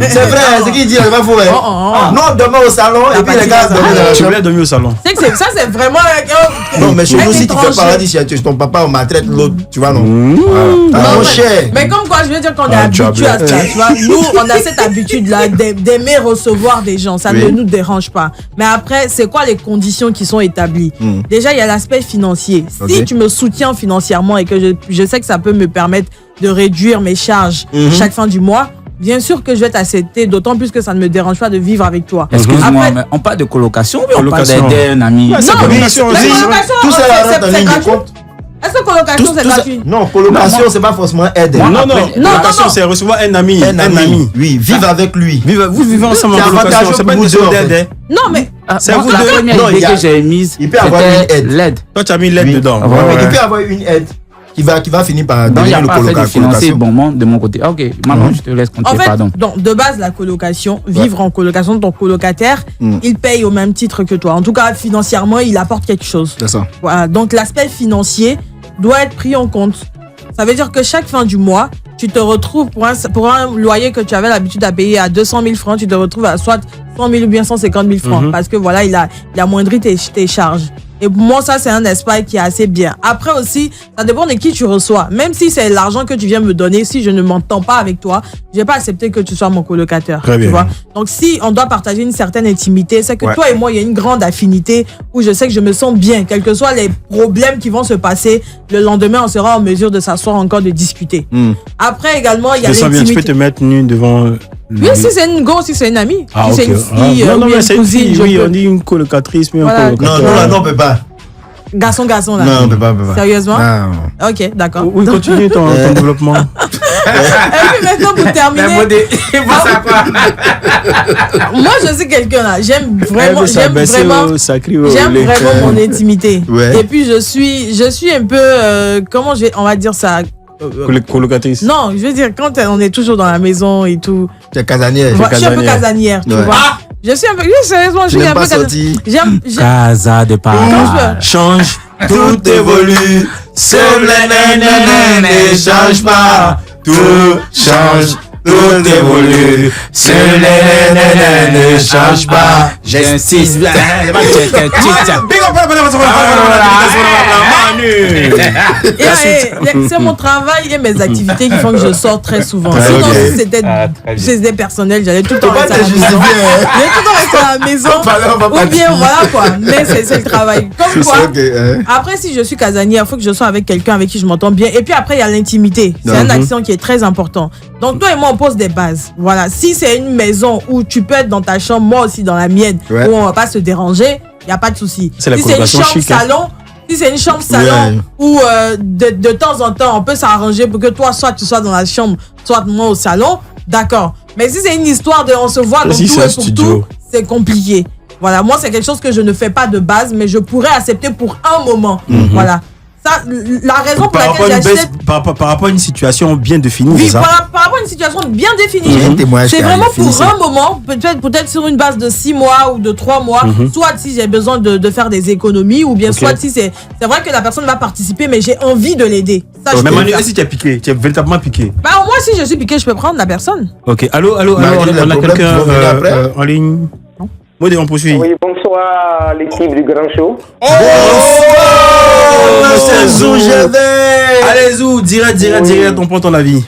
C'est vrai, c'est qui dit, c'est pas faux. Non, demain au salon, et puis les gars dorment dans la chambre. Tu voulais dormir au salon. Ça, c'est vraiment. Non, mais chez nous, si tu fais paradis, si ton papa, on maltraite l'autre, tu vois, non. Mon cher. Mais comme quoi, je veux dire qu'on est habitué à ça, tu vois. Nous, on a cette habitude-là d'aimer recevoir des gens. Ça ne nous dérange pas. Mais après, c'est quoi les conditions qui sont établies? Déjà, il y a l'aspect financier. Si tu me soutiens financièrement et que je sais que ça peut me permettre de réduire mes charges chaque fin du mois, bien sûr que je vais t'accepter, d'autant plus que ça ne me dérange pas de vivre avec toi. Excuse-moi, mais on parle de colocation ou on parle d'aider un ami? Non, colocation aussi. Tout ça rentre en ligne de compte. Est-ce que colocation c'est gratuit? Non, colocation c'est pas forcément aide. Non, colocation c'est recevoir un ami. Un ami. Oui, vivre avec lui. Vous vivez ensemble en colocation, c'est pas une question d'aide. Non, mais c'est vous deux. Non, il que j'ai mise. Il peut avoir une aide. Toi tu as mis l'aide dedans. Il peut avoir une aide. qui va finir par devenir le colocation. Financer bon de mon côté. Ok, maintenant je te laisse continuer. En fait, pardon. Donc, de base, la colocation, vivre en colocation, ton colocataire, il paye au même titre que toi. En tout cas, financièrement, il apporte quelque chose. C'est ça. Voilà. Donc, l'aspect financier doit être pris en compte. Ça veut dire que chaque fin du mois, tu te retrouves pour un loyer que tu avais l'habitude à payer à 200 000 francs, tu te retrouves à soit 100 000 ou bien 150 000 francs. Parce que voilà, il a amoindri tes charges. Et pour moi, ça, c'est un espace qui est assez bien. Après aussi, ça dépend de qui tu reçois. Même si c'est l'argent que tu viens me donner, si je ne m'entends pas avec toi, je vais pas accepter que tu sois mon colocataire. Très bien. Tu vois? Donc, si on doit partager une certaine intimité, c'est que toi et moi, il y a une grande affinité où je sais que je me sens bien. Quels que soient les problèmes qui vont se passer, le lendemain, on sera en mesure de s'asseoir encore, de discuter. Après, également, il y a l'intimité. Tu peux te mettre nu devant... Oui, si c'est une go, si c'est une amie. Ah, si c'est une fille, non, mais c'est une cousine. Oui, on dit une colocatrice, mais voilà. un colocataire. Non, on peut pas. Garçon, là. Non, on peut pas. Sérieusement? Non. Ok, d'accord. Oui, continue ton développement. Et puis maintenant, pour terminer. Moi, je suis quelqu'un là. J'aime vraiment mon intimité. Ouais. Et puis, je suis un peu, on va dire ça. Colocatrice. Non, je veux dire, quand on est toujours dans la maison et tout. Tu es casanière. Je suis un peu casanière, tu vois. Je suis un peu. Sérieusement, je suis un peu casanière. J'aime. Casa de Paris. Change, tout évolue. Seul ne change pas. Tout change. Tout évolue, seul ne change pas. J'insiste. C'est mon travail et mes activités qui font que je sors très souvent. Sinon, si c'était personnel, j'allais tout le temps rester à la maison. J'allais tout le temps rester à la maison. Ou bien, voilà quoi. Mais c'est le travail. Comme quoi, après, si je suis casanière, il faut que je sois avec quelqu'un avec qui je m'entends bien. Et puis après, il y a l'intimité. C'est un accent qui est très important. Donc, toi et moi, on pose des bases. Voilà. Si c'est une maison où tu peux être dans ta chambre, moi aussi dans la mienne, où on va pas se déranger, il n'y a pas de souci. Si c'est une chambre salon, si c'est une chambre salon où de temps en temps, on peut s'arranger pour que toi, soit tu sois dans la chambre, soit moi au salon, d'accord. Mais si c'est une histoire de on se voit dans tout et pour tout, c'est compliqué. Voilà. Moi, c'est quelque chose que je ne fais pas de base, mais je pourrais accepter pour un moment. Voilà. Ça, la raison pour laquelle j'achète... Par rapport à une situation bien définie, oui, c'est ça? par rapport à une situation bien définie. C'est vraiment pour un moment, peut-être sur une base de 6 mois ou de 3 mois, soit si j'ai besoin de faire des économies, ou bien soit si c'est vrai que la personne va participer, mais j'ai envie de l'aider. Mais Manu, si tu es piqué, tu es véritablement piqué. Bah, moi, si je suis piqué, je peux prendre la personne. Ok, allô, on a quelqu'un en ligne? Modé, on poursuit. Oui, bonsoir l'équipe du Grand Show. Monsieur Zou, je vais. Allez Zou, direct, on prend ton avis.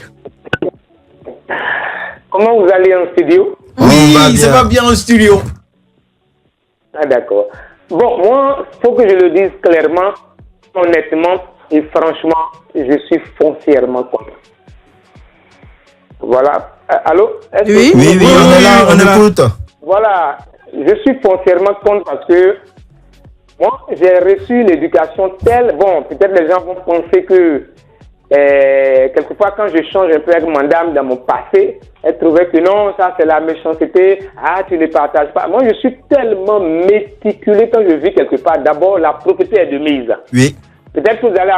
Comment vous allez en studio? Oui, ça va bien en studio. Ah d'accord. Bon, moi, faut que je le dise clairement, honnêtement et franchement, je suis foncièrement contre. Voilà. Allô? Oui, on est là, on écoute. Voilà, je suis foncièrement contre parce que moi, j'ai reçu l'éducation telle... Bon, peut-être les gens vont penser que quelquefois, quand je change un peu avec ma dame dans mon passé, elle trouvait que non, ça c'est la méchanceté, tu ne partages pas. Moi, je suis tellement méticulé quand je vis quelque part. D'abord, la propriété est de mise. Oui. Peut-être que vous allez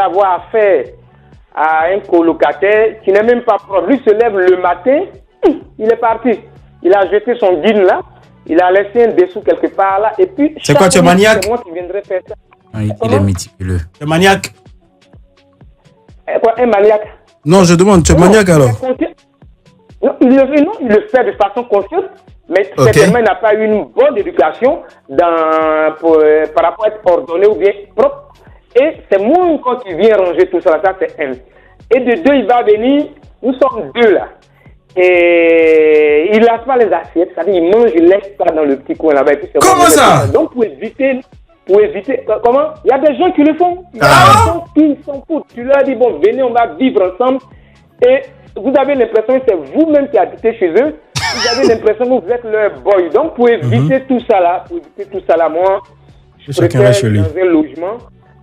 avoir affaire à un colocataire qui n'est même pas propre. Lui se lève le matin, il est parti. Il a jeté son jean là, il a laissé un dessous quelque part là, et puis... C'est quoi, tu es maniaque? C'est moi qui viendrai faire ça. Il est méticuleux. Tu es maniaque? Quoi, un maniaque? Non, je demande, tu es maniaque alors? Non, il le fait de façon consciente, mais certainement il n'a pas eu une bonne éducation par rapport à être ordonné ou bien propre. Et c'est moi encore qui viens ranger tout ça, c'est un. Et de deux, il va venir, nous sommes deux là. Et il lave pas les assiettes, c'est-à-dire il mange, il laisse pas dans le petit coin là-bas. Comment ça? Donc pour éviter, comment? Il y a des gens qui le font. Il y a des gens qui s'en foutent. Tu leur dis, bon, venez, on va vivre ensemble. Et vous avez l'impression que c'est vous-même qui habitez chez eux. Vous avez l'impression que vous êtes leur boy. Donc pour éviter tout ça là, moi, je préfère dans un logement.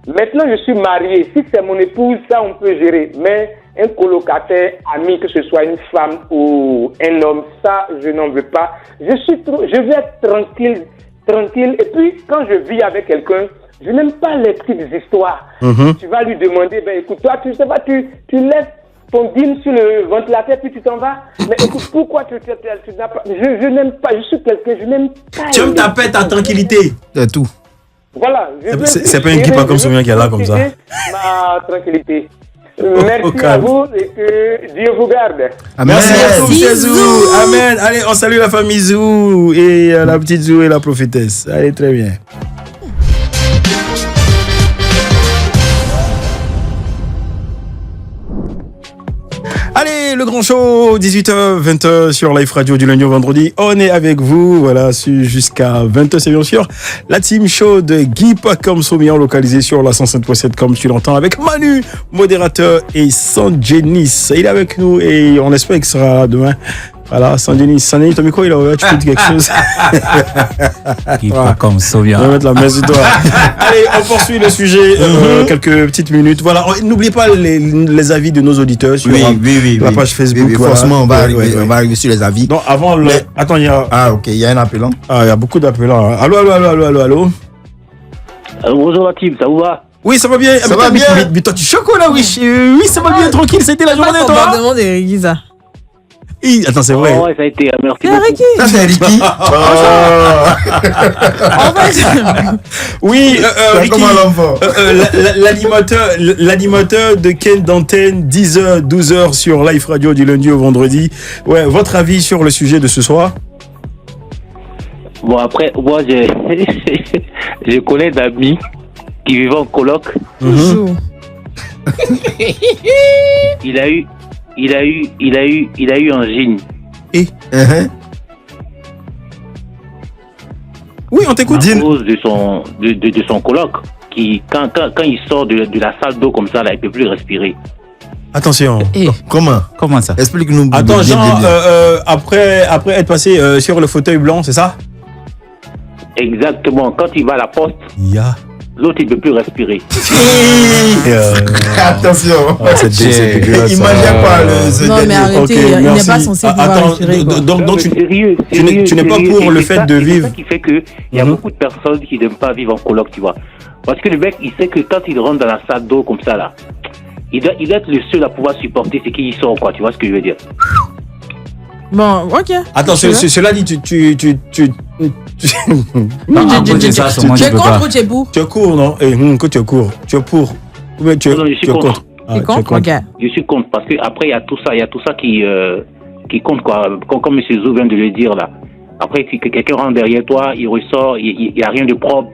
Maintenant, je suis marié. Si c'est mon épouse, ça, on peut gérer. Mais un colocataire, ami, que ce soit une femme ou un homme, ça, je n'en veux pas. Je veux être tranquille. Et puis, quand je vis avec quelqu'un, Je n'aime pas les petites histoires. Tu vas lui demander, ben écoute, toi, tu sais pas, tu laisses ton dîme sur le ventilateur puis tu t'en vas. Mais écoute, pourquoi tu n'as pas... Je n'aime pas, je suis quelqu'un, je n'aime pas... Tu aimes ta paix, ta tranquillité. C'est tout. Voilà. C'est pas une qui pas comme Soumia qui est là comme ça. Ma tranquillité. Merci à vous et que Dieu vous garde. Amen. Merci à Zou. Amen. Allez, on salue la famille Zou et la petite Zou et la prophétesse. Allez, très bien. Allez, le grand show, 18h, 20h sur Live Radio du lundi au vendredi. On est avec vous, voilà, jusqu'à 20h, c'est bien sûr. La team show de Guy Pacom Somian, localisée sur la 107.7, comme tu l'entends, avec Manu, modérateur, et Sanjenis. Il est avec nous et on espère qu'il sera là demain. Voilà, Sanjenis, ton micro, il a ouvert, tu peux dire quelque chose. Guy Pacom Somian. On va mettre la main sur toi. Allez, on poursuit le sujet, quelques petites minutes. Voilà, n'oubliez pas les avis de nos auditeurs sur la page Facebook. Oui, voilà. Forcément, on va arriver sur les avis. Donc, avant le... Attends, il y a... Ah, ok, il y a un appelant. Ah, il y a beaucoup d'appelants. Allô. Bonjour la team, ça vous va? Oui, ça va bien. Ça va bien. Mais toi, tu choques là, oui. Oui, ça va bien, tranquille. C'était la journée, toi. On va demander, Giza. Attends, c'est vrai. Oh, ouais, ça a été, merci C'est beaucoup. Ricky. Ça, c'est Ricky. Oui, Ricky, Comment l'enfant l'animateur de Ken d'antenne, 10h, 12h sur Live Radio du lundi au vendredi. Ouais, votre avis sur le sujet de ce soir? Bon, après, moi, je connais d'amis qui vivent en coloc. Toujours. Il a eu un gène. Et oui, on t'écoute. À cause de son coloc, qui, quand il sort de la salle d'eau comme ça, là, il peut plus respirer. Attention. Comment ça? Explique-nous. Attends, Jean, après être passé sur le fauteuil blanc, c'est ça? Exactement. Quand il va à la poste, l'autre, il ne peut plus respirer. Attention. Imagine pas le... Non, mais arrêtez, il n'est pas censé pouvoir respirer. Donc, tu n'es pas pour le fait de vivre. C'est ça qui fait qu'il y a beaucoup de personnes qui n'aiment pas vivre en coloc, tu vois. Parce que le mec, il sait que quand il rentre dans la salle d'eau comme ça, là, il doit être le seul à pouvoir supporter ce qu'il sort, quoi. Tu vois ce que je veux dire? Bon, ok. Attends, cela dit, tu es contre ou tu es pour? Tu es court, non? Que tu es court. Tu es pour. Non, je suis contre. Tu es contre? Ok. Je suis contre parce que après il y a tout ça qui compte, quoi. Comme M. Zou vient de le dire là. Après, si quelqu'un rentre derrière toi, il ressort, il n'y a rien de propre.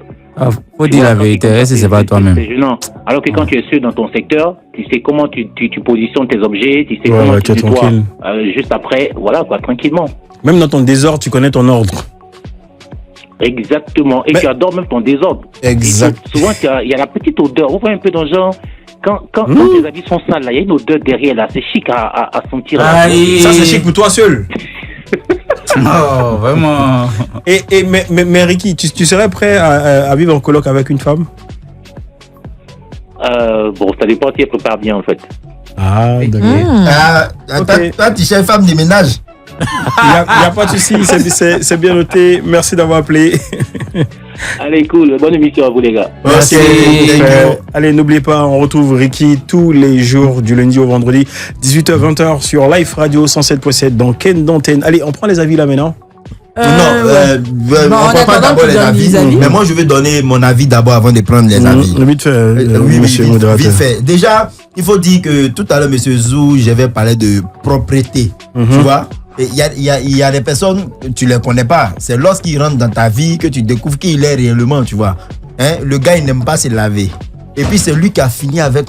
Faut dire la vérité, c'est pas toi-même. C'est gênant. Alors que quand tu es seul dans ton secteur, tu sais comment tu positionnes tes objets, tu sais comment tu dois. Juste après, voilà quoi, tranquillement. Même dans ton désordre, tu connais ton ordre. Exactement. Et tu adores même ton désordre. Exact. Souvent, il y a la petite odeur. Vous voyez un peu dans le genre, quand tes habits sont sales, là, il y a une odeur derrière, là. C'est chic à sentir. Ça, c'est chic pour toi seul. Oh, vraiment. Mais Ricky, tu serais prêt à vivre en coloc avec une femme? Bon, ça dépend si elle prépare bien, en fait. Ah, d'accord. Toi, tu cherches femme de ménage. Il n'y a pas de souci, c'est bien noté. Merci d'avoir appelé. Allez, cool. Bonne émission à vous, les gars. Merci. Allez, n'oubliez pas, on retrouve Ricky tous les jours du lundi au vendredi, 18h-20h sur Live Radio 107.7 dans Ken d'antenne. Allez, on prend les avis là maintenant. On prend pas d'abord les avis. Mais moi, je vais donner mon avis d'abord avant de prendre les avis. Vite fait, monsieur le modérateur. Vite fait. Déjà, il faut dire que tout à l'heure, monsieur Zou, j'avais parlé de propreté. Tu vois? Il y a des personnes, tu ne les connais pas. C'est lorsqu'ils rentrent dans ta vie que tu découvres qui il est réellement, tu vois. Le gars, il n'aime pas se laver. Et puis, c'est lui qui a fini avec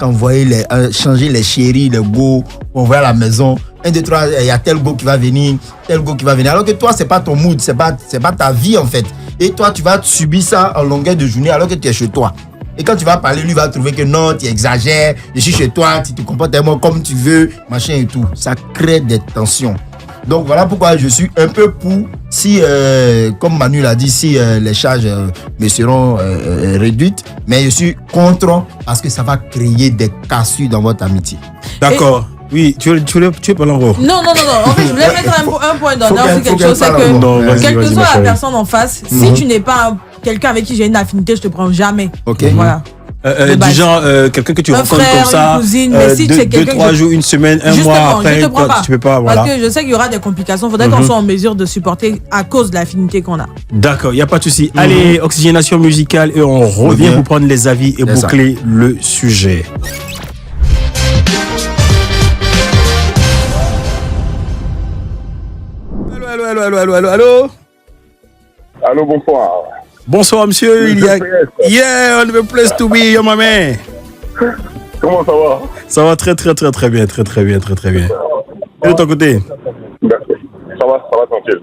changer les chéris, les go, envoyer à la maison. 1, 2, 3, il y a tel go qui va venir, tel go qui va venir. Alors que toi, c'est pas ton mood, c'est pas ta vie, en fait. Et toi, tu vas subir ça en longueur de journée alors que tu es chez toi. Et quand tu vas parler, lui va trouver que non, tu exagères, je suis chez toi, tu te comportes tellement comme tu veux, machin et tout. Ça crée des tensions. Donc voilà pourquoi je suis un peu pour, si, comme Manu l'a dit, si les charges me seront réduites, mais je suis contre parce que ça va créer des cassures dans votre amitié. D'accord. Oui, tu es pas l'envoi. Non. En fait, je voulais mettre un point d'honneur sur quelque chose, c'est que quelle que soit la personne en face, si tu n'es pas quelqu'un avec qui j'ai une affinité, je te prends jamais. Ok. Voilà. Du genre, quelqu'un que tu rencontres frère, comme ça, une cousine, mais si c'est quelqu'un 2-3 jours, une semaine, un mois après, tu peux pas, voilà. Parce que je sais qu'il y aura des complications. Il faudrait qu'on soit en mesure de supporter à cause de l'affinité qu'on a. D'accord, il n'y a pas de souci. Allez, oxygénation musicale et on revient pour prendre les avis et boucler le sujet. Allô. Allô, bonsoir. Bonsoir, monsieur. Yeah, on the place to be, my man. Comment ça va? Ça va très bien. Et de ton côté? Ça va tranquille.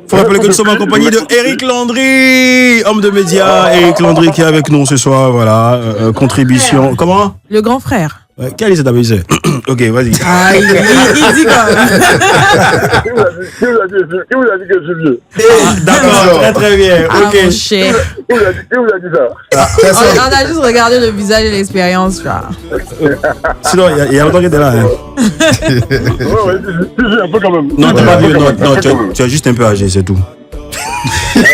Faut rappeler que nous sommes en compagnie de Eric Landry, homme de médias. Eric Landry qui est avec nous ce soir, voilà. Contribution. Comment? Le grand frère. Quel est cet amusé? Ok, vas-y. Ah, il dit quand même. Qui vous a dit que je suis vieux? D'accord, très bien. Ok. Mon cher. Qui vous a dit ça? On a juste regardé le visage et l'expérience. Sinon, il y a longtemps qu'il était là. Ouais, je suis un peu quand même. Non, t'es pas vieux, non, tu es juste un peu âgé, c'est tout. Il n'y a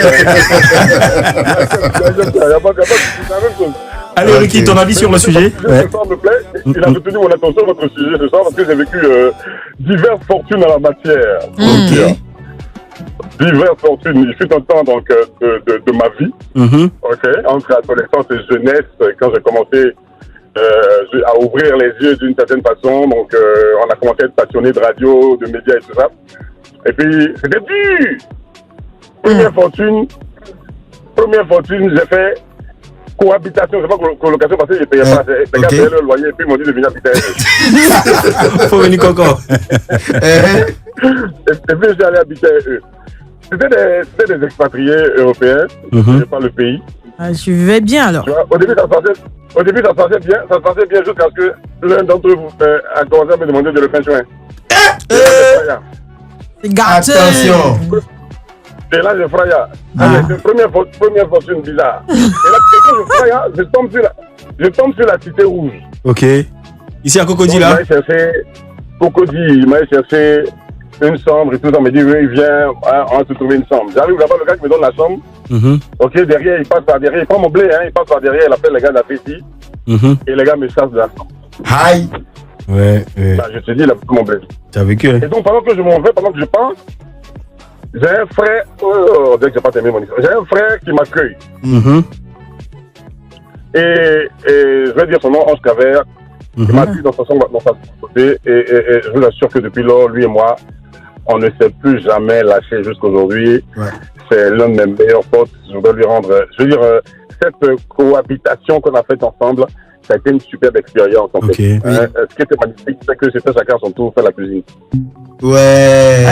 pas de la même chose. Allez, Ricky, ton avis sur le sujet? Ce soir me plaît. Il a retenu mon attention votre sujet ce soir parce que j'ai vécu diverses fortunes en la matière. Diverses fortunes. Il fut un temps donc de ma vie, entre adolescence et jeunesse, quand j'ai commencé à ouvrir les yeux d'une certaine façon. Donc, on a commencé à être passionné de radio, de médias et tout ça. Et puis, c'était dur. Première fortune, j'ai fait cohabitation, c'est pas colocation parce que je payais pas. Les gars payaient le loyer et puis ils m'ont dit de venir habiter avec eux. Faut venir encore. Et puis j'ai allé habiter avec eux. C'était des expatriés européens, je parle le pays. Je vivais bien alors. Tu vois, au début ça se passait bien jusqu'à ce que l'un d'entre eux a commencé à me demander de le faire joindre. C'est gâté. Attention. Et là, je fraya. C'est première fortune bizarre. Et là, quand je fraya, je tombe sur la cité rouge. Ok. Ici à Cocody, là? Il m'a cherché Cocody, il m'a cherché une chambre et tout ça. Il m'a dit, oui, viens, on va se trouver une chambre. J'arrive là-bas, le gars qui me donne la chambre. Ok, derrière, il passe par derrière. Il prend mon blé, il passe par derrière, il appelle les gars de la Féti. Et les gars me chassent de la chambre. Aïe. Ouais. Bah, je te dis, il a pris mon blé. T'as vécu, hein? Et donc, pendant que je m'en vais, pendant que je pense, j'ai un frère, on dirait que j'ai pas terminé mon histoire. J'ai un frère qui m'accueille. Et je vais dire son nom, Ange Cavert. Il m'accueille dans sa côté. Et je vous assure que depuis lors, lui et moi, on ne s'est plus jamais lâché jusqu'aujourd'hui. Ouais. C'est l'un de mes meilleurs potes. Je voudrais lui rendre. Je veux dire, cette cohabitation qu'on a faite ensemble, ça a été une superbe expérience. En fait. Ce qui était magnifique, c'est que c'était chacun son tour faire la cuisine. Ouais.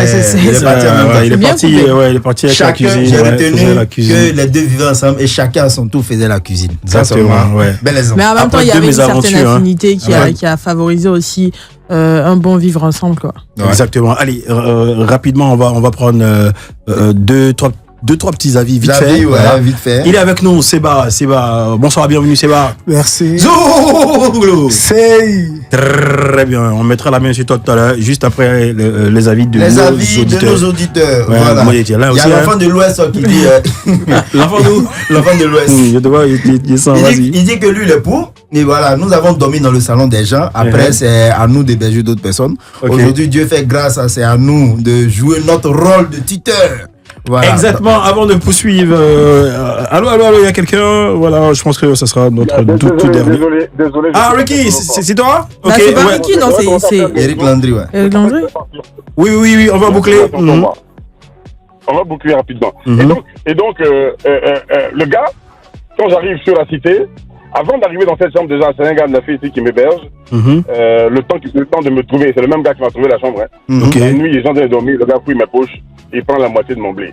Il est parti avec la cuisine. J'ai retenu que les deux vivaient ensemble et chacun à son tour faisait la cuisine. Exactement. Bel exemple. Mais en même temps, il y avait une certaine affinité qui a favorisé aussi un bon vivre ensemble, quoi. Exactement. Allez, rapidement, on va prendre deux, trois petits avis vite fait. Vite fait. Il est avec nous, Seba. Bonsoir, bienvenue, Seba. Merci. Zoulou. Très bien. On mettra la main sur toi tout à l'heure, juste après les avis de nos auditeurs. Voilà. Il y a l'enfant de l'Ouest qui dit. L'enfant d'où? L'enfant de l'Ouest. Il dit que lui, il est pour. Et voilà, nous avons dormi dans le salon des gens. Après, c'est à nous d'héberger d'autres personnes. Aujourd'hui, Dieu fait grâce, c'est à nous de jouer notre rôle de tuteur. Voilà. Exactement, avant de poursuivre, allô, il y a quelqu'un, voilà, je pense que ça sera notre tout dernier. Désolé. Ah, Ricky, c'est toi? Ok, c'est pas Ricky, non, c'est Eric Landry, Eric Landry? Oui, on va boucler. On va boucler rapidement. Et donc, le gars, quand j'arrive sur la cité, avant d'arriver dans cette chambre, déjà, c'est un gars de la fille ici qui m'héberge. Le temps de me trouver, c'est le même gars qui m'a trouvé la chambre. La nuit, les gens viennent dormir, le gars fouille mes poches, il prend la moitié de mon blé.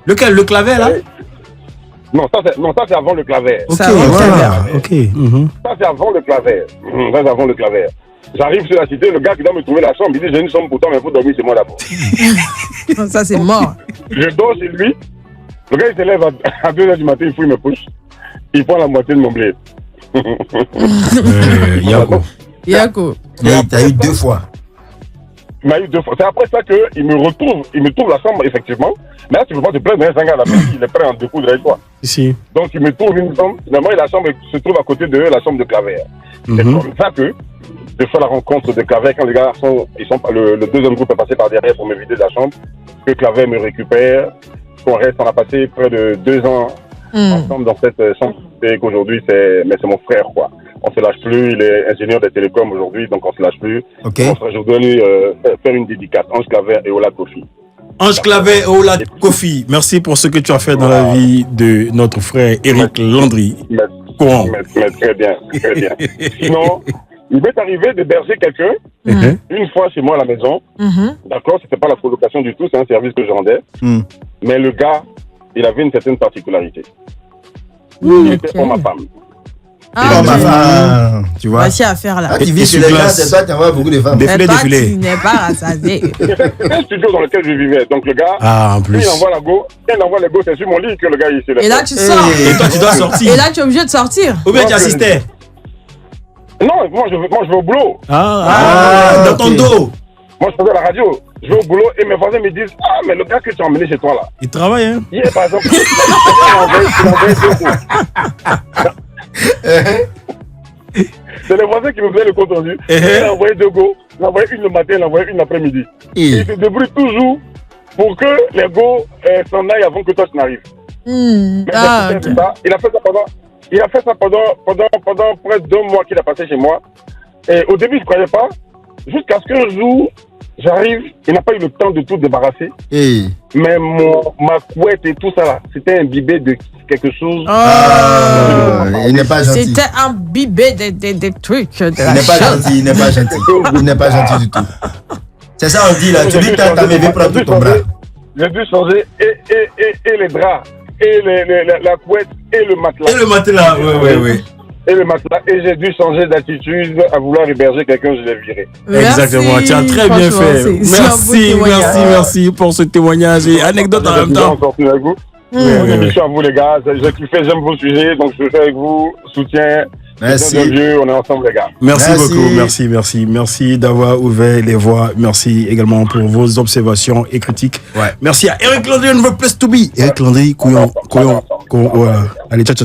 Lequel? Le clavet, là? Non, ça c'est avant le claver. Ok. Ça c'est avant le claver. J'arrive sur la cité, le gars qui doit me trouver la chambre, il dit j'ai une chambre pour toi, mais il faut dormir chez moi d'abord. Ça c'est mort. Je dors chez lui, le gars il se lève à 2h du matin, il fouille mes poches, il prend la moitié de mon blé. Yako. T'as eu 2 fois. Il m'a eu 2 fois. C'est après ça qu'il me retrouve, il me trouve la chambre, effectivement. Mais là, tu peux pas te plaindre, un gars, il est prêt à découdre avec toi. Ici. Donc, il me trouve une chambre. Finalement, la chambre se trouve à côté de la chambre de Claver. C'est comme ça que je fais la rencontre de Claver quand les gars le deuxième groupe est passé par derrière pour me vider de la chambre. Que Claver me récupère. Qu'on reste, on a passé près de 2 ans ensemble dans cette chambre. Et qu'aujourd'hui, c'est mon frère, quoi. On se lâche plus, il est ingénieur des télécoms aujourd'hui, donc on se lâche plus. Okay. Je voudrais lui faire une dédicace. Ange Claver et Ola Kofi. Ange Claver et Ola Kofi, merci pour ce que tu as fait dans la vie de notre frère Eric Landry. Très bien, très bien. Sinon, il m'est arrivé d'héberger quelqu'un une fois chez moi à la maison. D'accord, c'était pas la colocation du tout, c'est un service que je rendais. Mais le gars, il avait une certaine particularité. Il était pour ma femme. Tu vois. Voici à faire là. Quand tu vis chez les gars, c'est toi qui envoies beaucoup de femmes. Défilé. Tu n'es pas rassasié. C'est un studio dans lequel je vivais. Donc le gars, en plus. il envoie les go, c'est sur mon lit que le gars il se lève. Et là tu sors. Et toi tu dois sortir. Et là tu es obligé de sortir. Ou bien tu assistais. Non, moi je vais au boulot. Dans ton dos. Moi je faisais la radio. Je vais au boulot et mes voisins me disent mais le gars que tu as emmené chez toi là. Il travaille, hein. Hier par exemple, il a envoyé 2 go. C'est les voisins qui me faisaient le compte rendu. Il a envoyé 2 go. Il a envoyé une le matin, il a envoyé une l'après-midi. Et il se débrouille toujours pour que les go s'en aillent avant que toi tu n'arrives. Okay. Il a fait ça pendant près de 2 mois qu'il a passé chez moi. Et au début, je ne croyais pas. Jusqu'à ce qu'un jour, j'arrive, il n'a pas eu le temps de tout débarrasser. Mais ma couette et tout ça là, c'était imbibé de quelque chose. Il n'est pas gentil. C'était imbibé des trucs. Il n'est pas gentil, il n'est pas gentil. Il n'est pas gentil du tout. C'est ça on dit là, tu dis que ta bébé prend tout ton bras. J'ai dû changer et les draps, et la couette, et le matelas. Et le matelas, oui. Et le matelas, et j'ai dû changer d'attitude à vouloir héberger quelqu'un, je l'ai viré. Exactement, tu as très bien fait. Merci pour ce témoignage et anecdote en même temps. Émission à vous les gars, j'ai kiffé, j'aime vos sujets, donc je fais avec vous, soutien. Merci. On est ensemble les gars. Merci beaucoup, merci d'avoir ouvert les voies, merci également pour vos observations et critiques. Merci à Eric Landry, on veut place to be. Eric Landry, couillon. Allez, ciao.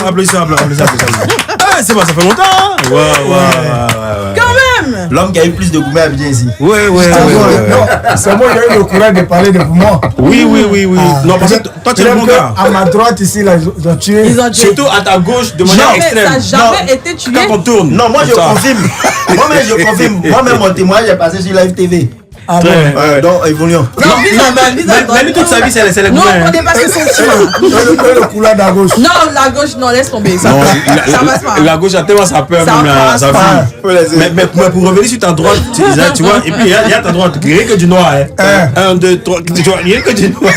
Applaudissez. C'est bon, ça fait longtemps. Quand même. L'homme qui a eu plus de gourmets à bien ici. Ouais. C'est moi qui ai eu le courage de parler de poumons. Oui. Non, parce que toi, tu es le bon gars. À ma droite, ici, là, ils ont tué. Surtout à ta gauche, de manière extrême. Ça n'a jamais été tué. Quand on tourne. Non, moi, je confirme. Moi-même, mon témoignage est passé sur Live TV. Donc, évoluons. Mais lui, toute sa vie, c'est les non, on est passé son chemin. Le couloir de la gauche. Non, la gauche, non, laisse tomber. Ça passe pas. La gauche a tellement sa peur, même sa fille. Mais pour revenir sur ta droite, tu vois, et puis il y a ta droite, rien que du noir. 1, 2, 3, tu vois, rien que du noir.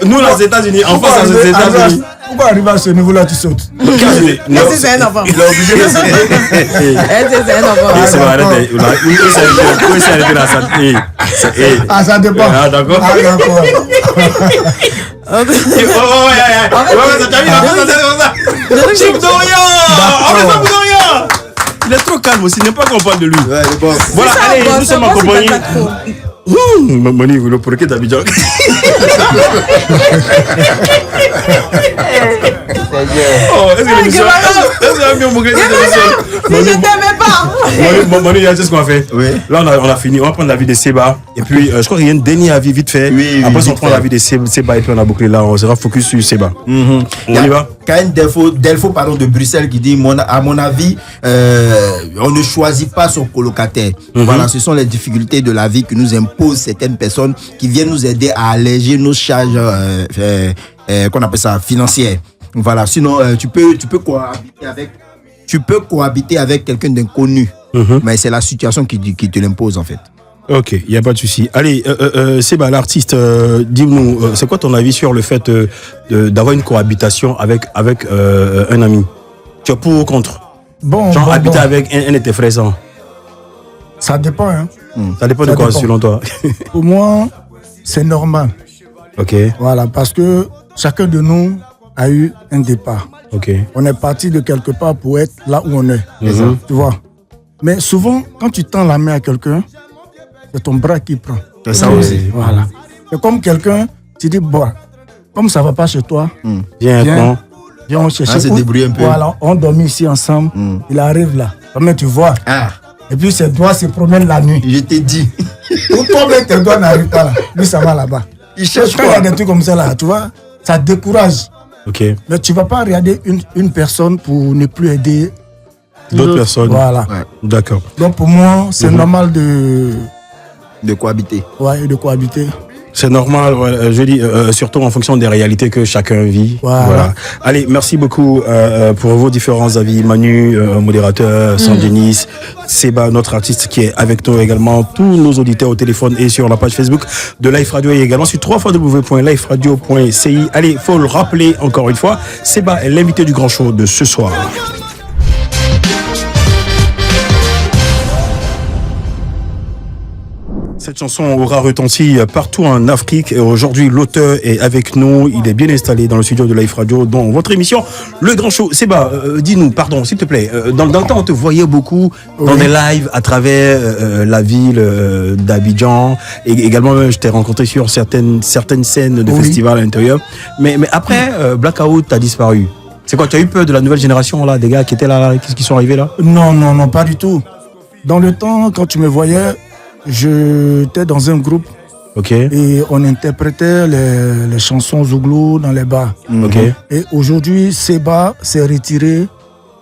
Nous, aux États-Unis, en France, aux États-Unis. Pourquoi arriver à ce niveau-là, tu sautes? C'est un enfant. Il est obligé de se C'est un enfant. C'est vrai, arrêtez. Où c'est arrêté là, ça? Ça dépend. D'accord. Il est trop calme aussi, il n'aime pas qu'on parle de lui. Voilà, allez, nous sommes en compagnie. Mani, vous le pourrez d'Abidjan. Est-ce que l'émission va mieux mourir cette émission? Si je t'aimais pas. Manu, il y a ce qu'on a fait. Là, on a fini. On va prendre l'avis de Seba. Et puis, je crois qu'il y a une dernière avis vite fait. Après, on prend l'avis de Seba et puis on a bouclé là. On sera focus sur Seba. On y va? Quand Delpho de Bruxelles qui dit à mon avis, on ne choisit pas son colocataire. Voilà, ce sont les difficultés de la vie que nous imposent certaines personnes qui viennent nous aider à alléger nos charges qu'on appelle ça financières. Voilà, sinon tu peux cohabiter avec quelqu'un d'inconnu, mais c'est la situation qui te l'impose en fait. Ok, il n'y a pas de souci. Allez, Seba, l'artiste, dis-nous, c'est quoi ton avis sur le fait d'avoir une cohabitation avec un ami? Tu es pour ou contre? Genre habiter avec un de tes frères sans? Ça dépend, hein. Ça dépend de quoi, selon toi? Pour moi, c'est normal. Ok. Voilà, parce que chacun de nous a eu un départ. Ok. On est parti de quelque part pour être là où on est. Tu vois. Mais souvent, quand tu tends la main à quelqu'un, c'est ton bras qui prend. C'est ça aussi. Voilà. C'est comme quelqu'un, tu dis, bon, comme ça ne va pas chez toi, viens, on cherche. On s'est débrouillé un peu. Voilà, on dormit ici ensemble. Il arrive là. Comment tu vois? Et puis ses doigts se promènent la nuit. Je t'ai dit. Ou toi-même, tes doigts n'arrivent pas là. Lui, ça va là-bas. Il cherche quand il y a des trucs comme ça là, tu vois, ça décourage. Ok. Mais tu ne vas pas regarder une personne pour ne plus aider d'autres personnes. Voilà. Ouais. D'accord. Donc pour moi, c'est normal de cohabiter. Ouais, de cohabiter. C'est normal, ouais, je dis, surtout en fonction des réalités que chacun vit. Voilà. Allez, merci beaucoup pour vos différents avis. Manu, modérateur, Sanjenis, Seba, notre artiste qui est avec nous également, tous nos auditeurs au téléphone et sur la page Facebook de Life Radio et également sur www.liferadio.ci. Allez, faut le rappeler encore une fois, Seba est l'invité du grand show de ce soir. Cette chanson aura retenti partout en Afrique et aujourd'hui l'auteur est avec nous, il est bien installé dans le studio de Life Radio dans votre émission Le Grand Show. Seba, dis-nous, pardon s'il te plaît, dans le temps on te voyait beaucoup dans des lives à travers la ville d'Abidjan et également je t'ai rencontré sur certaines scènes de festivals à l'intérieur, mais après Blackout a disparu. C'est quoi, tu as eu peur de la nouvelle génération là, des gars qui étaient là, qui sont arrivés là? Non, pas du tout. Dans le temps, quand tu me voyais, j'étais dans un groupe et on interprétait les chansons Zouglou dans les bars. Et aujourd'hui, Seba s'est retiré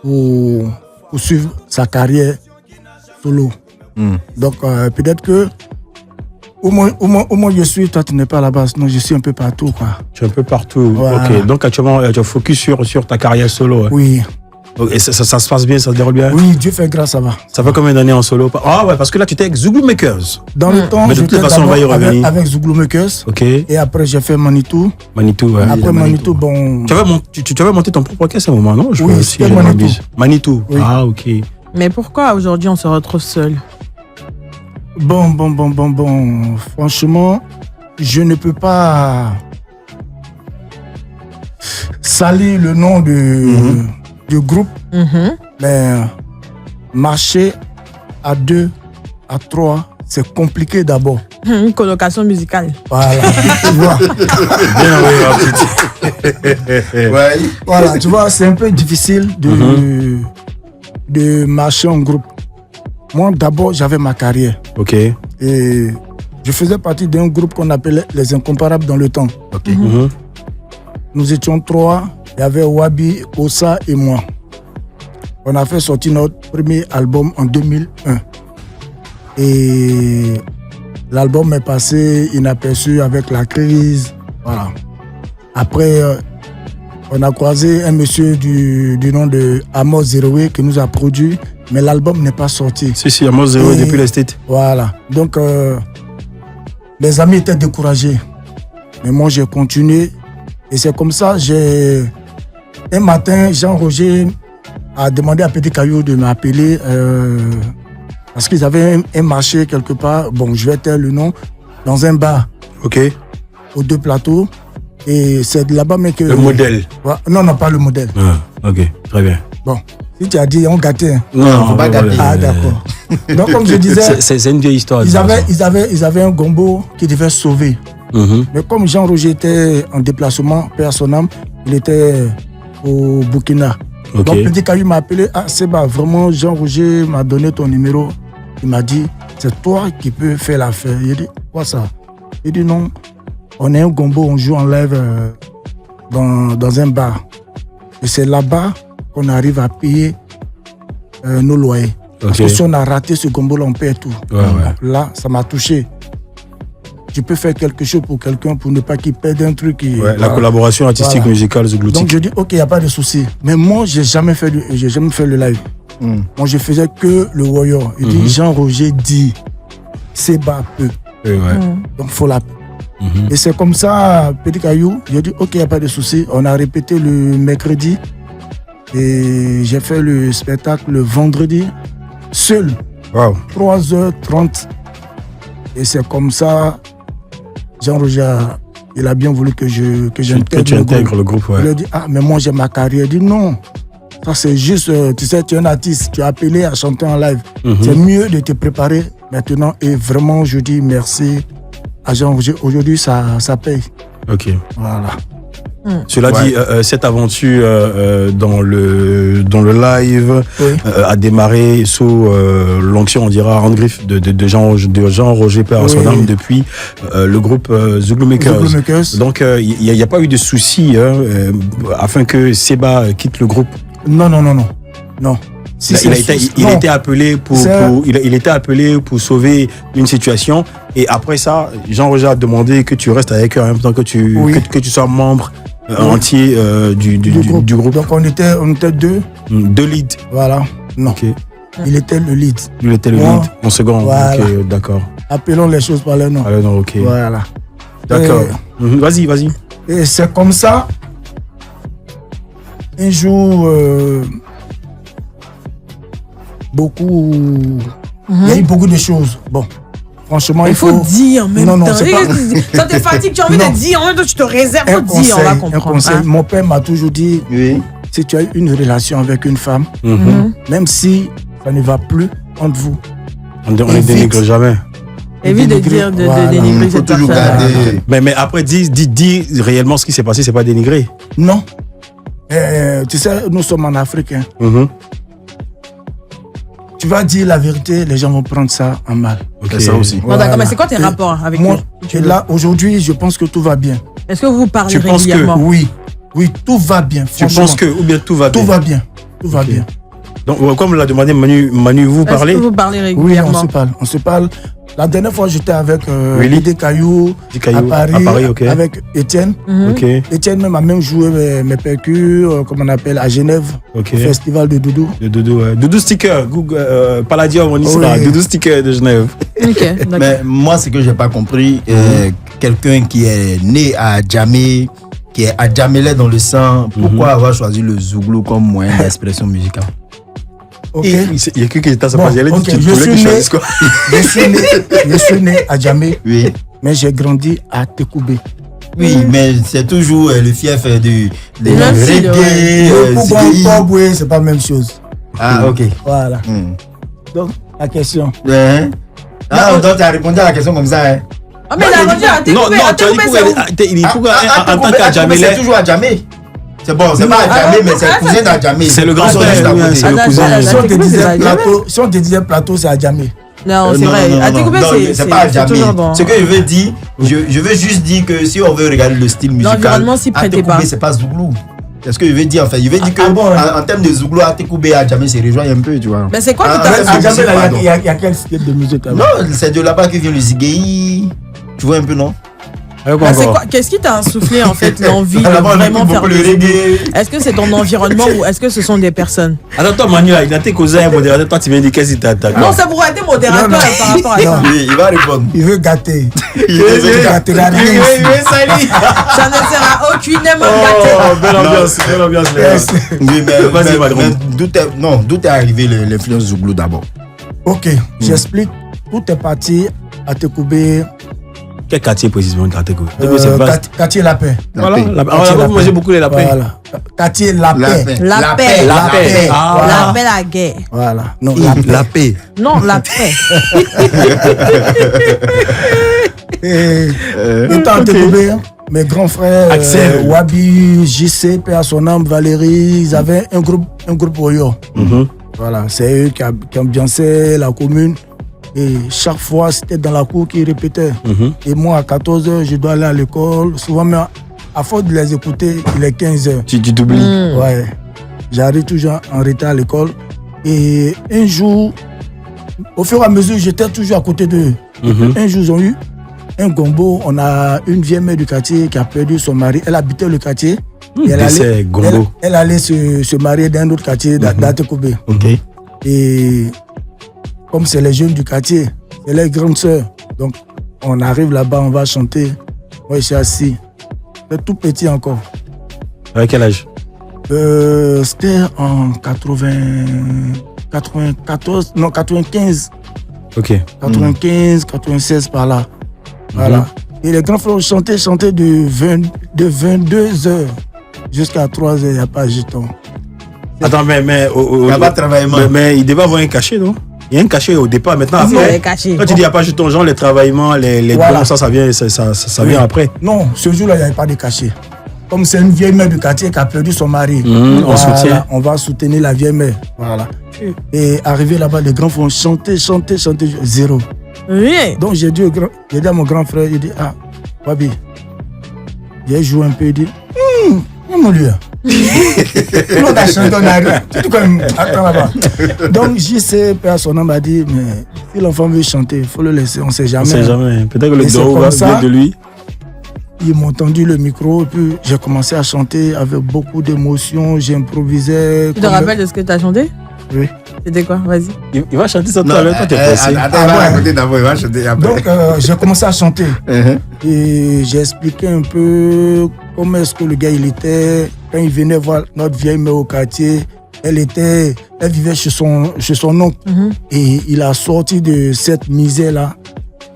pour suivre sa carrière solo. Donc peut-être que au moins je suis, toi tu n'es pas là-bas, sinon je suis un peu partout, quoi. Tu es un peu partout, voilà. Ok. Donc actuellement tu es focus sur ta carrière solo. Hein. Oui. Et ça se passe bien, ça se déroule bien? Oui, Dieu fait grâce, ça va. Ça fait combien d'années en solo? Ah ouais, parce que là tu étais avec Zouglou Makers. Dans le temps, mais de toute façon on va y revenir. Avec Zouglou Makers. Ok. Et après j'ai fait Manitou. Manitou, ouais. Après Manitou, bon. Tu avais monté ton propre orchestre à un moment, non? Oui, c'était Manitou. Manitou. Oui. Ah ok. Mais pourquoi aujourd'hui on se retrouve seul? Bon. Franchement, je ne peux pas salir le nom du groupe, mais marcher à 2, à 3, c'est compliqué d'abord. Une colocation musicale. Voilà, tu vois. Ouais. Voilà, tu vois, c'est un peu difficile de marcher en groupe. Moi, d'abord, j'avais ma carrière. Ok. Et je faisais partie d'un groupe qu'on appelait Les Incomparables dans le temps. Ok. Nous étions 3. Il y avait Wabi, Ossa et moi. On a fait sortir notre premier album en 2001. Et l'album est passé inaperçu avec la crise. Voilà. Après, on a croisé un monsieur du nom de Amos Zeroé qui nous a produit, mais l'album n'est pas sorti. Si, Amos Zeroé depuis les States. Voilà. Donc, les amis étaient découragés. Mais moi, j'ai continué. Et c'est comme ça, un matin, Jean-Roger a demandé à Petit Caillou de m'appeler parce qu'ils avaient un marché quelque part, bon, je vais taire le nom, dans un bar. Ok. Aux 2 plateaux. Et c'est là-bas, mais que... Le modèle. Non, pas le modèle. Ah, ok, très bien. Bon, si tu as dit, on gâtait. Hein. Non, faut pas gâter. Ah, d'accord. Donc, comme je disais... C'est une vieille histoire. Ils avaient un gombo qui devait sauver. Mais comme Jean-Roger était en déplacement personnel, il était au Burkina. Donc Petit Caillou m'a appelé. Ah, c'est vraiment Jean-Roger m'a donné ton numéro. Il m'a dit, c'est toi qui peux faire l'affaire. Il a dit, quoi ça? Il dit non, on est un gombo, on joue en live dans un bar. Et c'est là-bas qu'on arrive à payer nos loyers. Parce que si on a raté ce gombo-là, on perd tout. Là, ça m'a touché. Tu peux faire quelque chose pour quelqu'un pour ne pas qu'il perde un truc. La collaboration artistique, musicale, zougloutique. Donc je dis, ok, il n'y a pas de souci. Mais moi, j'ai jamais fait le live. Moi, je faisais que le warrior. Il dit, Jean-Roger dit, Seba peut. Donc, il faut la. Et c'est comme ça, Petit Caillou, j'ai dit, ok, il n'y a pas de souci. On a répété le mercredi. Et j'ai fait le spectacle le vendredi, seul. 3h30. Et c'est comme ça, Jean-Roger, il a bien voulu que j'intègre le groupe. Ouais. Il a dit, mais moi j'ai ma carrière. Il dit non. Ça c'est juste, tu sais, tu es un artiste, tu es appelé à chanter en live. C'est mieux de te préparer maintenant. Et vraiment, je dis merci à Jean-Roger. Aujourd'hui, ça paye. Ok. Voilà. Cela dit, cette aventure dans le live a démarré sous l'onction, on dira, en griffe de Jean-Roger Père à son âme depuis le groupe Zouglou Makers. Donc, il n'y a pas eu de souci afin que Seba quitte le groupe. Non. Il était appelé pour sauver une situation, et après ça, Jean-Roger a demandé que tu restes avec eux en même temps que tu sois membre entier du groupe. Donc on était deux. Deux leads. Voilà. Non. Okay. Il était le lead. Il était le lead en second. Voilà. Ok, d'accord. Appelons les choses par leur nom. Ok. Voilà. D'accord. Vas-y. Et c'est comme ça. Un jour, il y a eu beaucoup de choses. Bon. Franchement, il faut dire en même temps. Quand t'es fatigué, tu as envie de dire, en même temps, tu te réserves de dire, on va comprendre. Mon père m'a toujours dit, si tu as une relation avec une femme, même si ça ne va plus entre vous, on ne dénigre jamais. Évite de dire de dénigrer cette personne. Mais après, dis réellement ce qui s'est passé, c'est pas dénigrer. Non. Tu sais, nous sommes en Afrique. Tu vas dire la vérité, les gens vont prendre ça en mal. Ok, ça aussi. Bon, d'accord, mais c'est quoi tes rapports avec moi? Là, aujourd'hui, je pense que tout va bien. Est-ce que vous parlez régulièrement? Oui, tout va bien. Tu penses que, ou bien tout va bien? Tout va bien. Tout va bien. Donc, comme l'a demandé Manu, vous parlez? Est-ce que vous parlez régulièrement? Oui, on se parle. La dernière fois, j'étais avec Lydie Caillou à Paris, avec Étienne. Étienne même a même joué mes percus, comme on appelle, à Genève, au festival de Doudou. Doudou Sticker, Palladium, on y sera. Doudou Sticker de Genève. Mais moi, ce que j'ai pas compris, quelqu'un qui est né à Djamé, qui est à Djamelais dans le sang, pourquoi avoir choisi le Zouglou comme moyen d'expression musicale? Il y a quelqu'un qui t'a sorti. Je suis né à Djamé, mais j'ai grandi à Tekoubé. Oui, mais c'est toujours le fief de reggae. C'est pas la même chose. Ah, ok. Voilà. Donc, la question. Donc tu as répondu à la question comme ça. Ah, mais la radio à Tekoubé. Non, tu as dit en tant qu'Adjamé. C'est toujours à Djamé. C'est bon, c'est pas à Djamé, mais c'est cousin d'Adjamé. C'est le grand frère, c'est le cousin. Si on te disait plateau, c'est à Djamé. Non, c'est vrai. À Tekoubé, c'est pas à Djamé. Ce que je veux dire, je veux juste dire que si on veut regarder le style musical, l'environnement s'y prêtait pas. C'est pas Zouglou. C'est ce que je veux dire en fait. Je veux dire que en termes de Zouglou, à Tekoubé, à Djamé, c'est rejoint un peu, tu vois. Mais c'est quoi qui t'a fait à Djamé, il y a quel style de musique? Non, c'est de là-bas que vient le zigei. Tu vois un peu, non? Qu'est-ce qui t'a insufflé en fait l'envie de vraiment faire le reggae? Est-ce que c'est ton environnement ou est-ce que ce sont des personnes? Alors toi Manu, il a tes cousins modérateurs, toi tu viens dire qu'est-ce qui t'attaque? Non, ça pourrait être modérateur par rapport à ça. Oui, il va répondre. Il veut gâter. Il veut gâter la vie. Ça ne sert à aucunement gâter. Belle ambiance. Oui, mais d'où est arrivé l'influence Zouglou d'abord? Ok, j'explique. Tout est parti à Tekoubé. Quel quartier précisément à Tekoubé? Quartier La Paix. Voilà, vous mangez beaucoup les lapins. Voilà. Quartier La Paix. La paix. La paix, la guerre. Voilà. Non, la paix. Non, la paix. Étant à Tekoubé, mes grands frères, Wabi, JC, Père à son âme, Valérie, ils avaient un groupe Oyo. Voilà, c'est eux qui ambiançaient la commune. Et chaque fois, c'était dans la cour qu'ils répétaient. Et moi, à 14h, je dois aller à l'école. Souvent, mais à force de les écouter, il est 15h. Tu t'oublies. Ouais. J'arrive toujours en retard à l'école. Et un jour, au fur et à mesure, j'étais toujours à côté d'eux. Un jour, ils ont eu un gombo. On a une vieille mère du quartier qui a perdu son mari. Elle habitait le quartier. Et elle allait se marier dans un autre quartier, d'Atekoubé. Et comme c'est les jeunes du quartier, c'est les grandes sœurs. Donc, on arrive là-bas, on va chanter. Moi, je suis assis. C'est tout petit encore. À quel âge? C'était en 94, non, 95. Ok. 95, 96 par là. Voilà. Et les grands frères chantaient de 22h jusqu'à 3h, il n'y a pas de jeton. Attends, mais il n'y a pas de travaillement. Mais il devait avoir un cachet, non? Il y a un cachet au départ. Maintenant, après, quand tu dis qu'il n'y a pas de jeton, genre les travaillements, les voilà. dons, ça vient après. Non, ce jour-là, il n'y avait pas de cachet. Comme c'est une vieille mère du quartier qui a perdu son mari, on va soutenir la vieille mère. Voilà. Et arrivé là-bas, les grands frères chanter, zéro. Oui. Donc j'ai dit à mon grand frère, il dit, ah, Wabi, j'ai joué un peu, il dit, mon lieu. On a chanté, on arrive. Attends là-bas. Donc JC, personne m'a dit, mais si l'enfant veut chanter, il faut le laisser, on ne sait jamais. On ne sait jamais. Peut-être que le dos va venir de lui. Ils m'ont tendu le micro et puis j'ai commencé à chanter avec beaucoup d'émotion, j'improvisais. Tu te rappelles de ce que tu as chanté? Oui. C'était quoi? Vas-y. Il va chanter ça tout à l'heure quand tu es passé. D'abord, il va chanter après. Donc j'ai commencé à chanter. Et j'ai expliqué un peu comment est-ce que le gars il était. Quand il venait voir notre vieille mère au quartier, elle vivait chez son oncle. Et il a sorti de cette misère-là.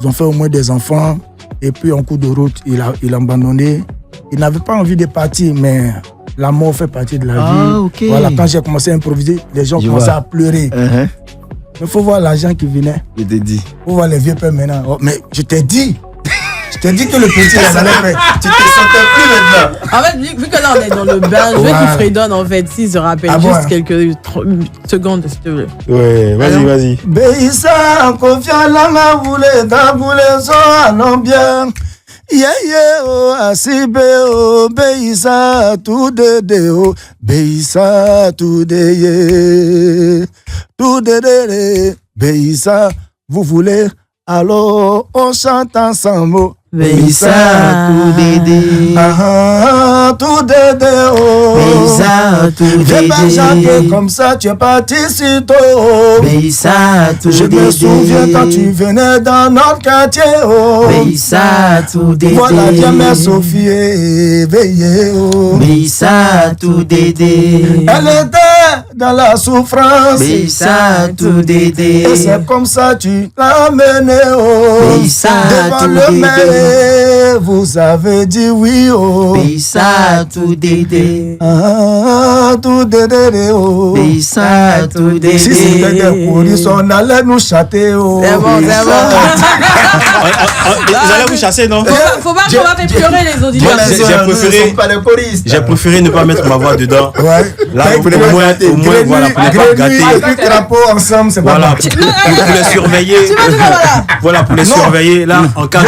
Ils ont fait au moins des enfants. Et puis en cours de route, il a abandonné. Il n'avait pas envie de partir, mais la mort fait partie de la vie. Okay. Voilà, quand j'ai commencé à improviser, les gens commençaient à pleurer. Il faut voir l'argent qui venait. Je t'ai dit. Il faut voir les vieux pères maintenant. Oh, mais je t'ai dit. Je t'ai dit que le petit allait faire. Tu te sentais plus maintenant. En fait, vu que là on est dans le bain, je veux qu'il fredonne en fait, s'il se rappelle juste quelques secondes, s'il te plaît. Ouais, vas-y. Beissa, confiant la main, voulez, dans voulez, so, allons bien. Oh, asibe, oh, Beissa, tout de, oh, Beissa, tout de, Beissa, vous voulez, alors on chante ensemble. Beissa, tout dédé. Tout dédé, oh. Beissa, tout dédé. J'ai pas chanté comme ça, tu es parti si tôt. Beissa, tout dédé. Je me souviens quand tu venais dans notre quartier, oh. Beissa, tout dédé. Voilà, bien mère Sophie éveillée, oh. Beissa, tout dédé. Elle était dans la souffrance. Beissa, tout dédé. Et c'est comme ça tu l'as mené, oh. Beissa, devant le maire. Vous avez dit oui, oh. Beissa, tout dédé. Tout dédé, oh. Beissa, tout dédé. Si c'était des polices, on allait nous châter, oh. C'est bon. Ils allaient vous chasser, non? Faut pas qu'on va faire pleurer les auditeurs. J'ai préféré ne pas mettre ma voix dedans. Ouais. Là, au moins, voilà, pour ne pas gâter. Avec drapeau ensemble, c'est pas voilà, pour les surveiller. Voilà, pour les surveiller, là, en cas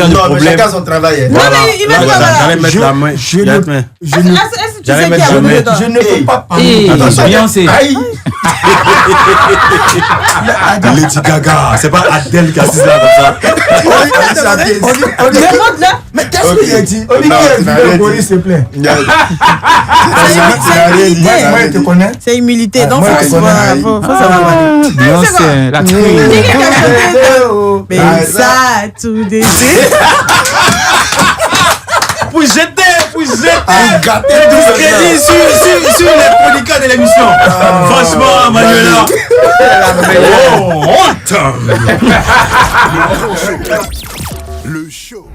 de problème. Chacun son travail. Non, mais il va dire j'allais mettre la main. Je ne peux pas parler. Attention, Beyoncé. Lady Gaga, c'est pas Adèle qui assiste là comme ça. Mais qu'est-ce qu'il a dit? On dit qu'il a dit Boris se plaît. Moi, je te connais. C'est humilité. Donc, faut savoir. Beyoncé, la queen. Mais ça, tout dédé. Pour jeter du crédit sur les producteurs de l'émission. Franchement, Manuela. Honte. Le show.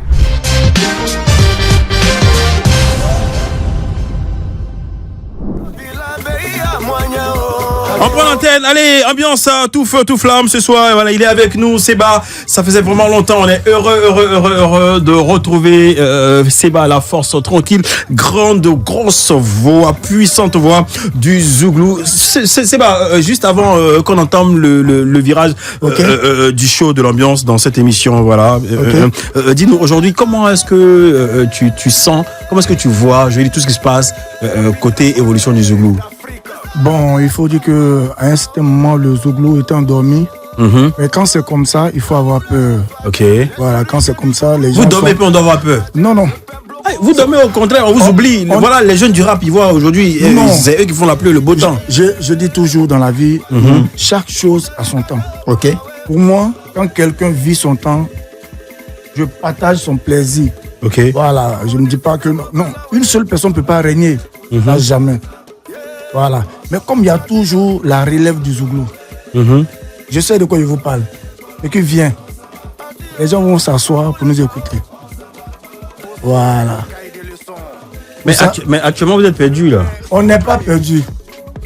On prend l'antenne, allez, ambiance, tout feu, tout flamme ce soir. Voilà, il est avec nous, Seba. Ça faisait vraiment longtemps. On est heureux de retrouver Seba, la force tranquille, grande, grosse voix, puissante voix du Zouglou. Seba, juste avant qu'on entame le virage du show, de l'ambiance dans cette émission, voilà. Dis-nous aujourd'hui, comment est-ce que tu sens, comment est-ce que tu vois, je vais dire tout ce qui se passe côté évolution du Zouglou. Bon, il faut dire qu'à un certain moment, le Zouglou était endormi. Mais quand c'est comme ça, il faut avoir peur. Ok. Voilà, quand c'est comme ça, les gens. Vous dormez pas, on doit avoir peur. Non. Vous dormez au contraire, on vous oublie. Voilà, les jeunes du rap, ils voient aujourd'hui, c'est eux qui font la pluie, le beau temps. Je dis toujours dans la vie, chaque chose a son temps. Ok. Pour moi, quand quelqu'un vit son temps, je partage son plaisir. Ok. Voilà, je ne dis pas que non. Une seule personne ne peut pas régner. Là, jamais. Voilà. Mais comme il y a toujours la relève du Zouglou, je sais de quoi je vous parle. Et qui vient, les gens vont s'asseoir pour nous écouter. Voilà. Mais actuellement, vous êtes perdu là. On n'est pas perdu.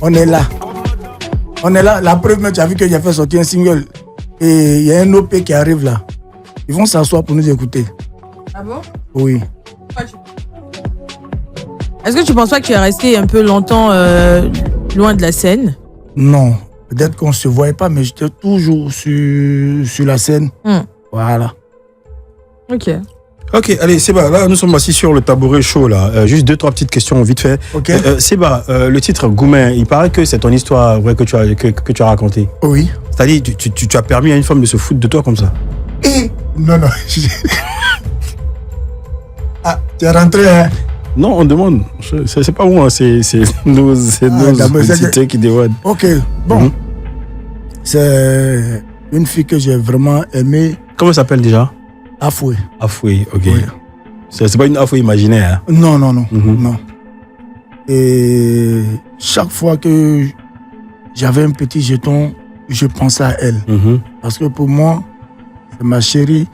On est là. On est là. La preuve, tu as vu que j'ai fait sortir un single. Et il y a un OP qui arrive là. Ils vont s'asseoir pour nous écouter. Ah bon? Oui. Est-ce que tu penses pas que tu es resté un peu longtemps loin de la scène? Non. Peut-être qu'on ne se voyait pas, mais j'étais toujours sur la scène. Voilà. Ok, allez, Seba, là, nous sommes assis sur le tabouret chaud, là. Juste 2-3 petites questions, vite fait. Ok. Seba, le titre Goumen, il paraît que c'est ton histoire vraie que tu as racontée. Oui. C'est-à-dire, tu as permis à une femme de se foutre de toi comme ça? Non. Ah, tu es rentré, hein? Non, on demande. C'est pas moi, c'est nos cités qui dévodent. Ok, bon. C'est une fille que j'ai vraiment aimée. Comment elle s'appelle déjà? Afoué. Afoué, ok. Oui. C'est pas une Afoué imaginaire. Hein? Non. Non. Et chaque fois que j'avais un petit jeton, je pensais à elle. Parce que pour moi, c'est ma chérie.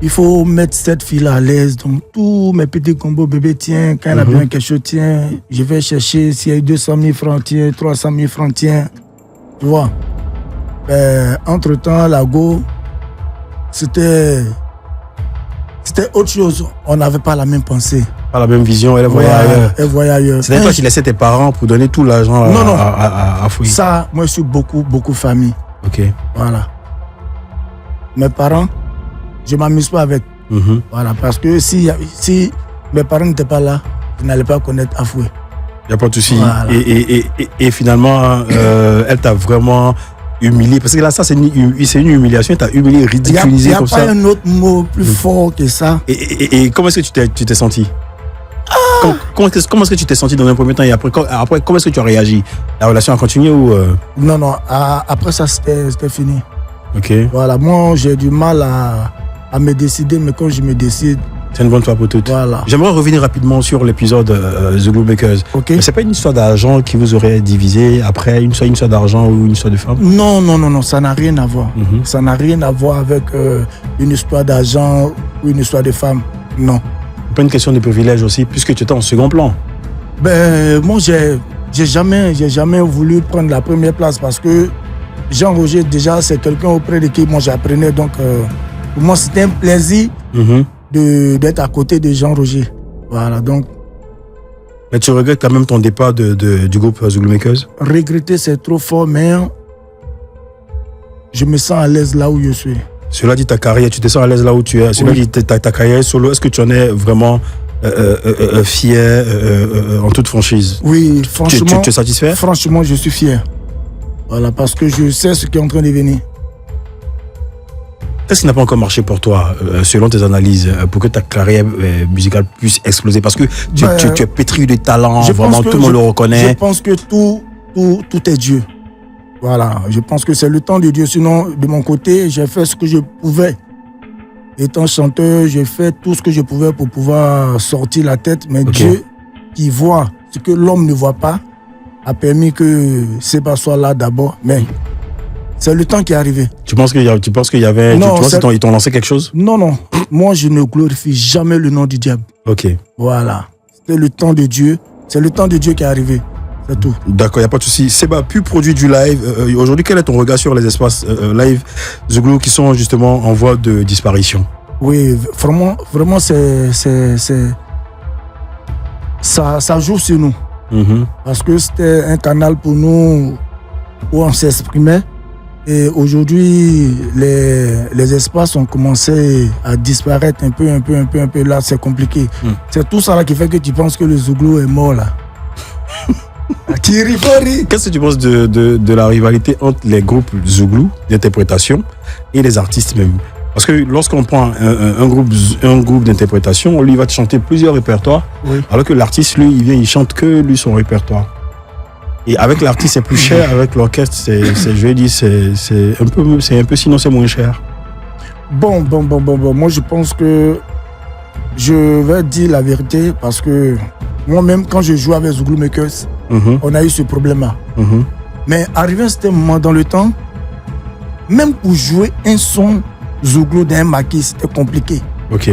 Il faut mettre cette fille-là à l'aise. Donc, tous mes petits combos, bébé, tiens, quand elle a besoin de quelque chose, tiens, je vais chercher. S'il y a eu 200 000 francs, tiens, 300 000 francs, tiens. Tu vois. Entre-temps, la go, c'était autre chose. On n'avait pas la même pensée. Pas la même vision, elle voyait ailleurs. Elle voyait ailleurs. C'est toi qui laissais tes parents pour donner tout l'argent à Fouille. Ça, moi, je suis beaucoup famille. Ok. Voilà. Mes parents, je ne m'amuse pas avec. Voilà, parce que si mes parents n'étaient pas là, je n'allais pas connaître Afoué. Il n'y a pas de souci. Voilà. Et finalement, elle t'a vraiment humilié. Parce que là, ça, c'est une humiliation. Elle t'a humilié, ridiculisé comme ça. Il n'y a pas un autre mot plus fort que ça. Et comment est-ce que tu t'es senti? Comment est-ce que tu t'es senti dans un premier temps et après comment est-ce que tu as réagi? La relation a continué ou Non. Après ça, c'était fini. Ok. Voilà, moi, j'ai du mal à me décider, mais quand je me décide... C'est une bonne fois pour toutes. Voilà. J'aimerais revenir rapidement sur l'épisode Zulu Makers. Okay. Mais c'est pas une histoire d'argent qui vous aurait divisé après, une histoire d'argent ou une histoire de femme? Non, ça n'a rien à voir. Ça n'a rien à voir avec une histoire d'argent ou une histoire de femme. Non. Pas une question de privilège aussi, puisque tu étais en second plan. Moi, j'ai jamais voulu prendre la première place parce que Jean-Roger, déjà, c'est quelqu'un auprès de qui moi j'apprenais. Donc, pour moi, c'était un plaisir d'être à côté de Jean-Roger. Voilà, donc. Mais tu regrettes quand même ton départ du groupe Zulu Makers? Regretter, c'est trop fort, mais je me sens à l'aise là où je suis. Cela dit, ta carrière, tu te sens à l'aise là où tu es. Cela dit, ta carrière solo, est-ce que tu en es vraiment fier en toute franchise? Oui, franchement. Tu es satisfait? Franchement, je suis fier. Voilà, parce que je sais ce qui est en train de venir. Qu'est-ce qui n'a pas encore marché pour toi, selon tes analyses, pour que ta carrière musicale puisse exploser? Parce que tu es pétri de talent, vraiment, tout le monde le reconnaît. Je pense que tout est Dieu. Voilà, je pense que c'est le temps de Dieu. Sinon, de mon côté, j'ai fait ce que je pouvais. Étant chanteur, j'ai fait tout ce que je pouvais pour pouvoir sortir la tête. Mais Dieu, qui voit ce que l'homme ne voit pas, a permis que Seba soit là d'abord. Mais c'est le temps qui est arrivé. Tu penses qu'il y avait... Non, tu penses qu'ils t'ont lancé quelque chose? Non. Moi, je ne glorifie jamais le nom du diable. Ok. Voilà. C'était le temps de Dieu. C'est le temps de Dieu qui est arrivé. C'est tout. D'accord, il n'y a pas de souci. Seba, plus produit du live. Aujourd'hui, quel est ton regard sur les espaces live Zulu qui sont justement en voie de disparition? Oui, vraiment ça joue sur nous. Parce que c'était un canal pour nous où on s'exprimait. Et aujourd'hui, les espaces ont commencé à disparaître un peu. Là, c'est compliqué. C'est tout ça là qui fait que tu penses que le Zouglou est mort là. Qu'est-ce que tu penses de la rivalité entre les groupes Zouglou d'interprétation et les artistes même? Parce que lorsqu'on prend un groupe d'interprétation, lui va te chanter plusieurs répertoires, alors que l'artiste, lui, il chante que lui son répertoire. Et avec l'artiste, c'est plus cher, avec l'orchestre, c'est un peu sinon c'est moins cher. Bon. Moi, je pense que je vais dire la vérité parce que moi-même, quand je joue avec Zulu Makers, on a eu ce problème-là. Mais arrivé à ce moment dans le temps, même pour jouer un son Zouglou d'un maquis, c'était compliqué. Ok.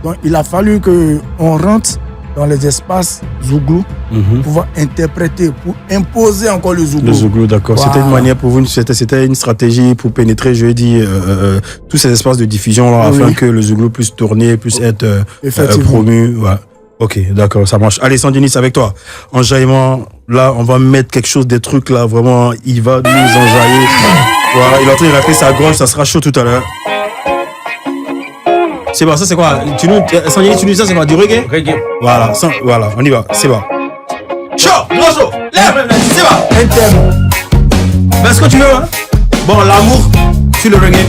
Donc il a fallu qu'on rentre dans les espaces Zouglou pour pouvoir interpréter, pour imposer encore le Zouglou. Le Zouglou, d'accord. C'était une manière pour vous, c'était une stratégie pour pénétrer, je vais dire, tous ces espaces de diffusion là, afin que le Zouglou puisse tourner, puisse être promu. Ouais. Ok, d'accord, ça marche. Allez, Sandinis, avec toi. Enjaillement, là, on va mettre quelque chose, des trucs là, vraiment, il va nous enjailler. Voilà, il est en train de rapper sa gorge, ça sera chaud tout à l'heure. C'est bon, ça c'est quoi? Sandinis, tu nous dis ça, c'est quoi? Du reggae? Reggae. Voilà, voilà, on y va, c'est bon. Chaud, grand chaud, lève, c'est bon. Fais ce que tu veux, hein? Bon, l'amour sur le reggae.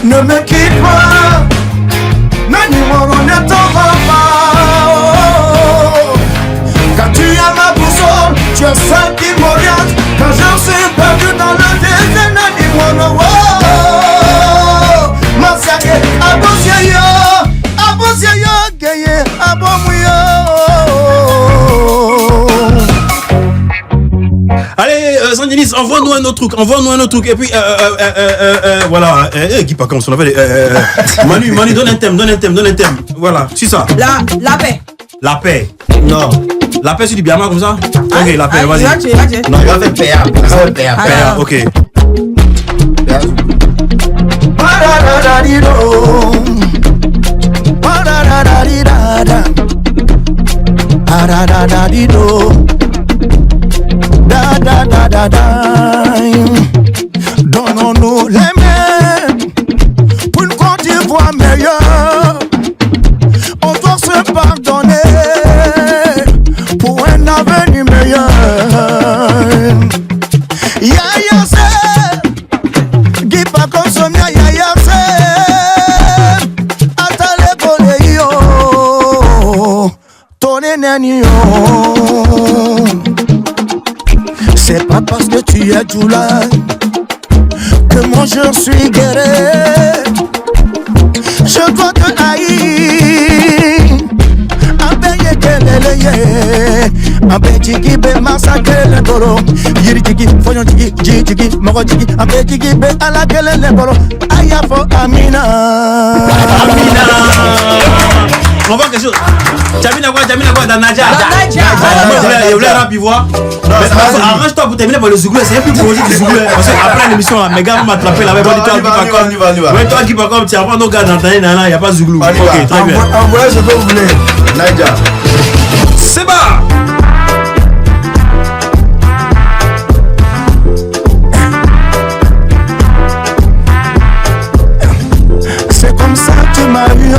Ne me quitte pas, on ne t'en va pas. Quand tu as ma boussole, tu as ça qui m'oriente. Quand je suis perdu dans le désert, ma sacrée, abosieyo, gaye, abomouyo. Allez, Sandinis, envoie-nous un autre truc, et puis, voilà, qui pas comme on appelle, Manu, donne un thème, voilà, c'est ça. La paix. La paix. Non. La paix sur du biama comme ça? Ok, la paix, vas-y. Non, il va faire PA. Ok. Donnons-nous les mains pour une Côte d'Ivoire meilleure. On doit se pardonner pour un avenir meilleur. Yaya se, Gipa Konsomia Yaya se, Atale Koleyo, Tone Nenio. C'est pas parce que tu es tout là que moi je suis guéri. Je dois te haïr. Abeye keleleye, abe tiki be masakele doro. Yiri tiki, fonyon tiki, ji tiki, mogo tiki, abe tiki be ala kelele doro. Aya fo Amina. On voit quelque chose. Jamina quoi, dans Nadja. Il voulait rap, il voit. Arrange-toi pour terminer par le Zouglou. C'est un peu projet du Zouglou. Parce qu'après l'émission, mes gars vont m'attraper là. Toi qui pas comme tu apprends nos gars dans ta il n'y a pas de Zouglou. Ok, très bien. Envoyez ce que vous voulez. Nadja. C'est bas. C'est comme ça que tu m'as eu.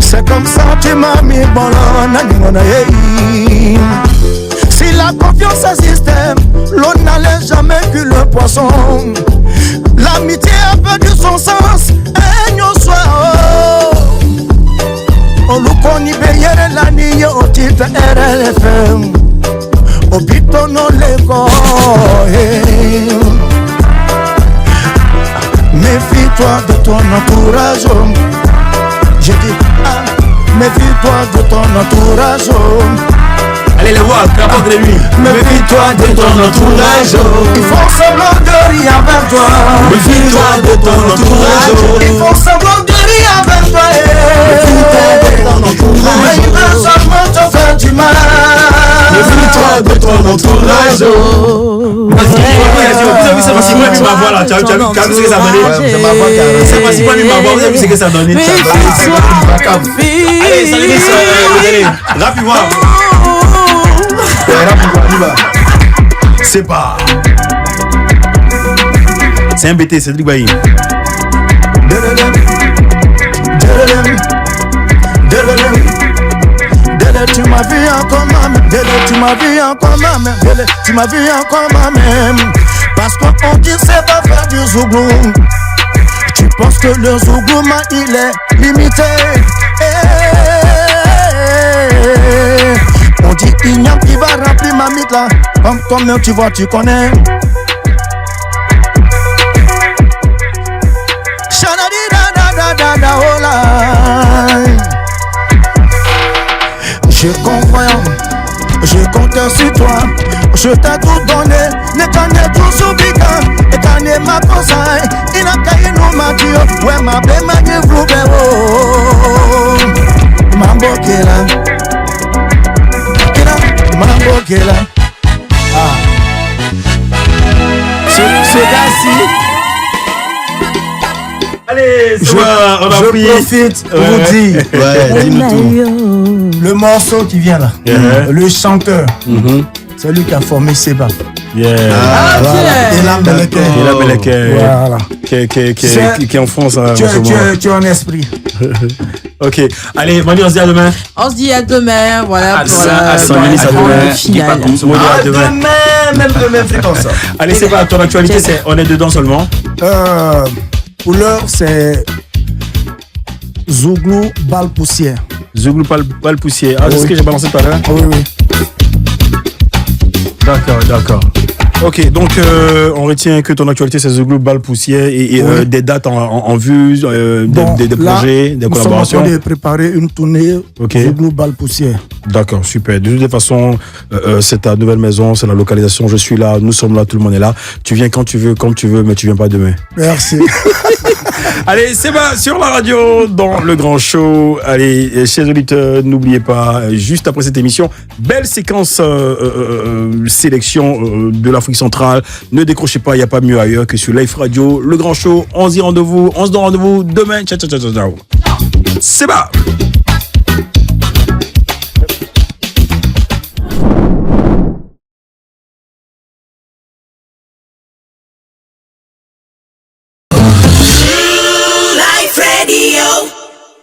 C'est comme ça tu m'as mis bon là. Si la confiance existe, l'on n'allait jamais que le poisson. L'amitié a perdu son sens. Et nous soir. On nous connaît bien la nuit au titre RLFM. Au piton non l'école. Méfie-toi de ton entourage. J'ai dit, méfie-toi de ton entourage. Allez les voir, capote de lui. Méfie-toi de ton entourage. Ils font semblant de rien avec toi. Méfie-toi de ton entourage. Ils font semblant de rien avec toi. Méfie-toi de ton entourage. Mais ils veulent seulement te faire du mal. Méfie-toi de ton entourage. C'est pas si moi qui m'envoie là. Tu as vu ce que ça donne? C'est pas si moi qui m'envoie. Vous avez vu ce que ça donne? Allez, salut, rapide voir. C'est pas. C'est un BT, c'est Bailly. Tu m'as vu encore même, tu m'as vu encore même, tu m'as vu encore même. Parce qu'on dit c'est pas faire du Zouglou. Tu penses que le Zougouma il est limité. On dit Ignam qui va remplir ma mythe là. Comme toi-même tu vois, tu connais. Shanadi da da da da oh là. Je comprends, je compte sur toi. Je t'ai tout donné, ne connais tout s'oublia. Et connais ma conseil, il a caillé nous ma Dieu. Ouais ma belle ma Dieu vous oh. Mambo Kela, Mambo Kela. Ah. Ce gars-ci. Allez, je profite pour vous dire. Ouais, dis-nous tout. Le morceau qui vient là, le chanteur, c'est lui qui a formé Seba. Yeah. Voilà. Et la Beleke. Voilà. Qui est en France. Tu es en esprit. Ok. Allez, Manu, on se dit à demain. On se dit à demain. Voilà. Pour la finale. Même fréquence. Allez, c'est pas ton actualité, c'est on est dedans seulement. Pour l'heure, c'est Zouglou Balle Poussière. Zouglou Balle Poussière. Ah, c'est ce que j'ai balancé tout à l'heure. Oui, oui. D'accord. Ok, donc on retient que ton actualité c'est Zouglou Balle Poussière et des dates en vue, des projets, des collaborations. Nous sommes en train de préparer une tournée Zouglou Balle Poussière. D'accord, super. De toute façon, c'est ta nouvelle maison, c'est la localisation. Je suis là, nous sommes là, tout le monde est là. Tu viens quand tu veux, comme tu veux, mais tu viens pas demain. Merci. Allez, c'est bon, sur la radio, dans le grand show. Allez, chers auditeurs, n'oubliez pas, juste après cette émission, belle séquence sélection de l'Afrique centrale. Ne décrochez pas, il n'y a pas mieux ailleurs que sur Life Radio, le grand show. On se dit rendez-vous, on se donne rendez-vous demain. Ciao. C'est bon.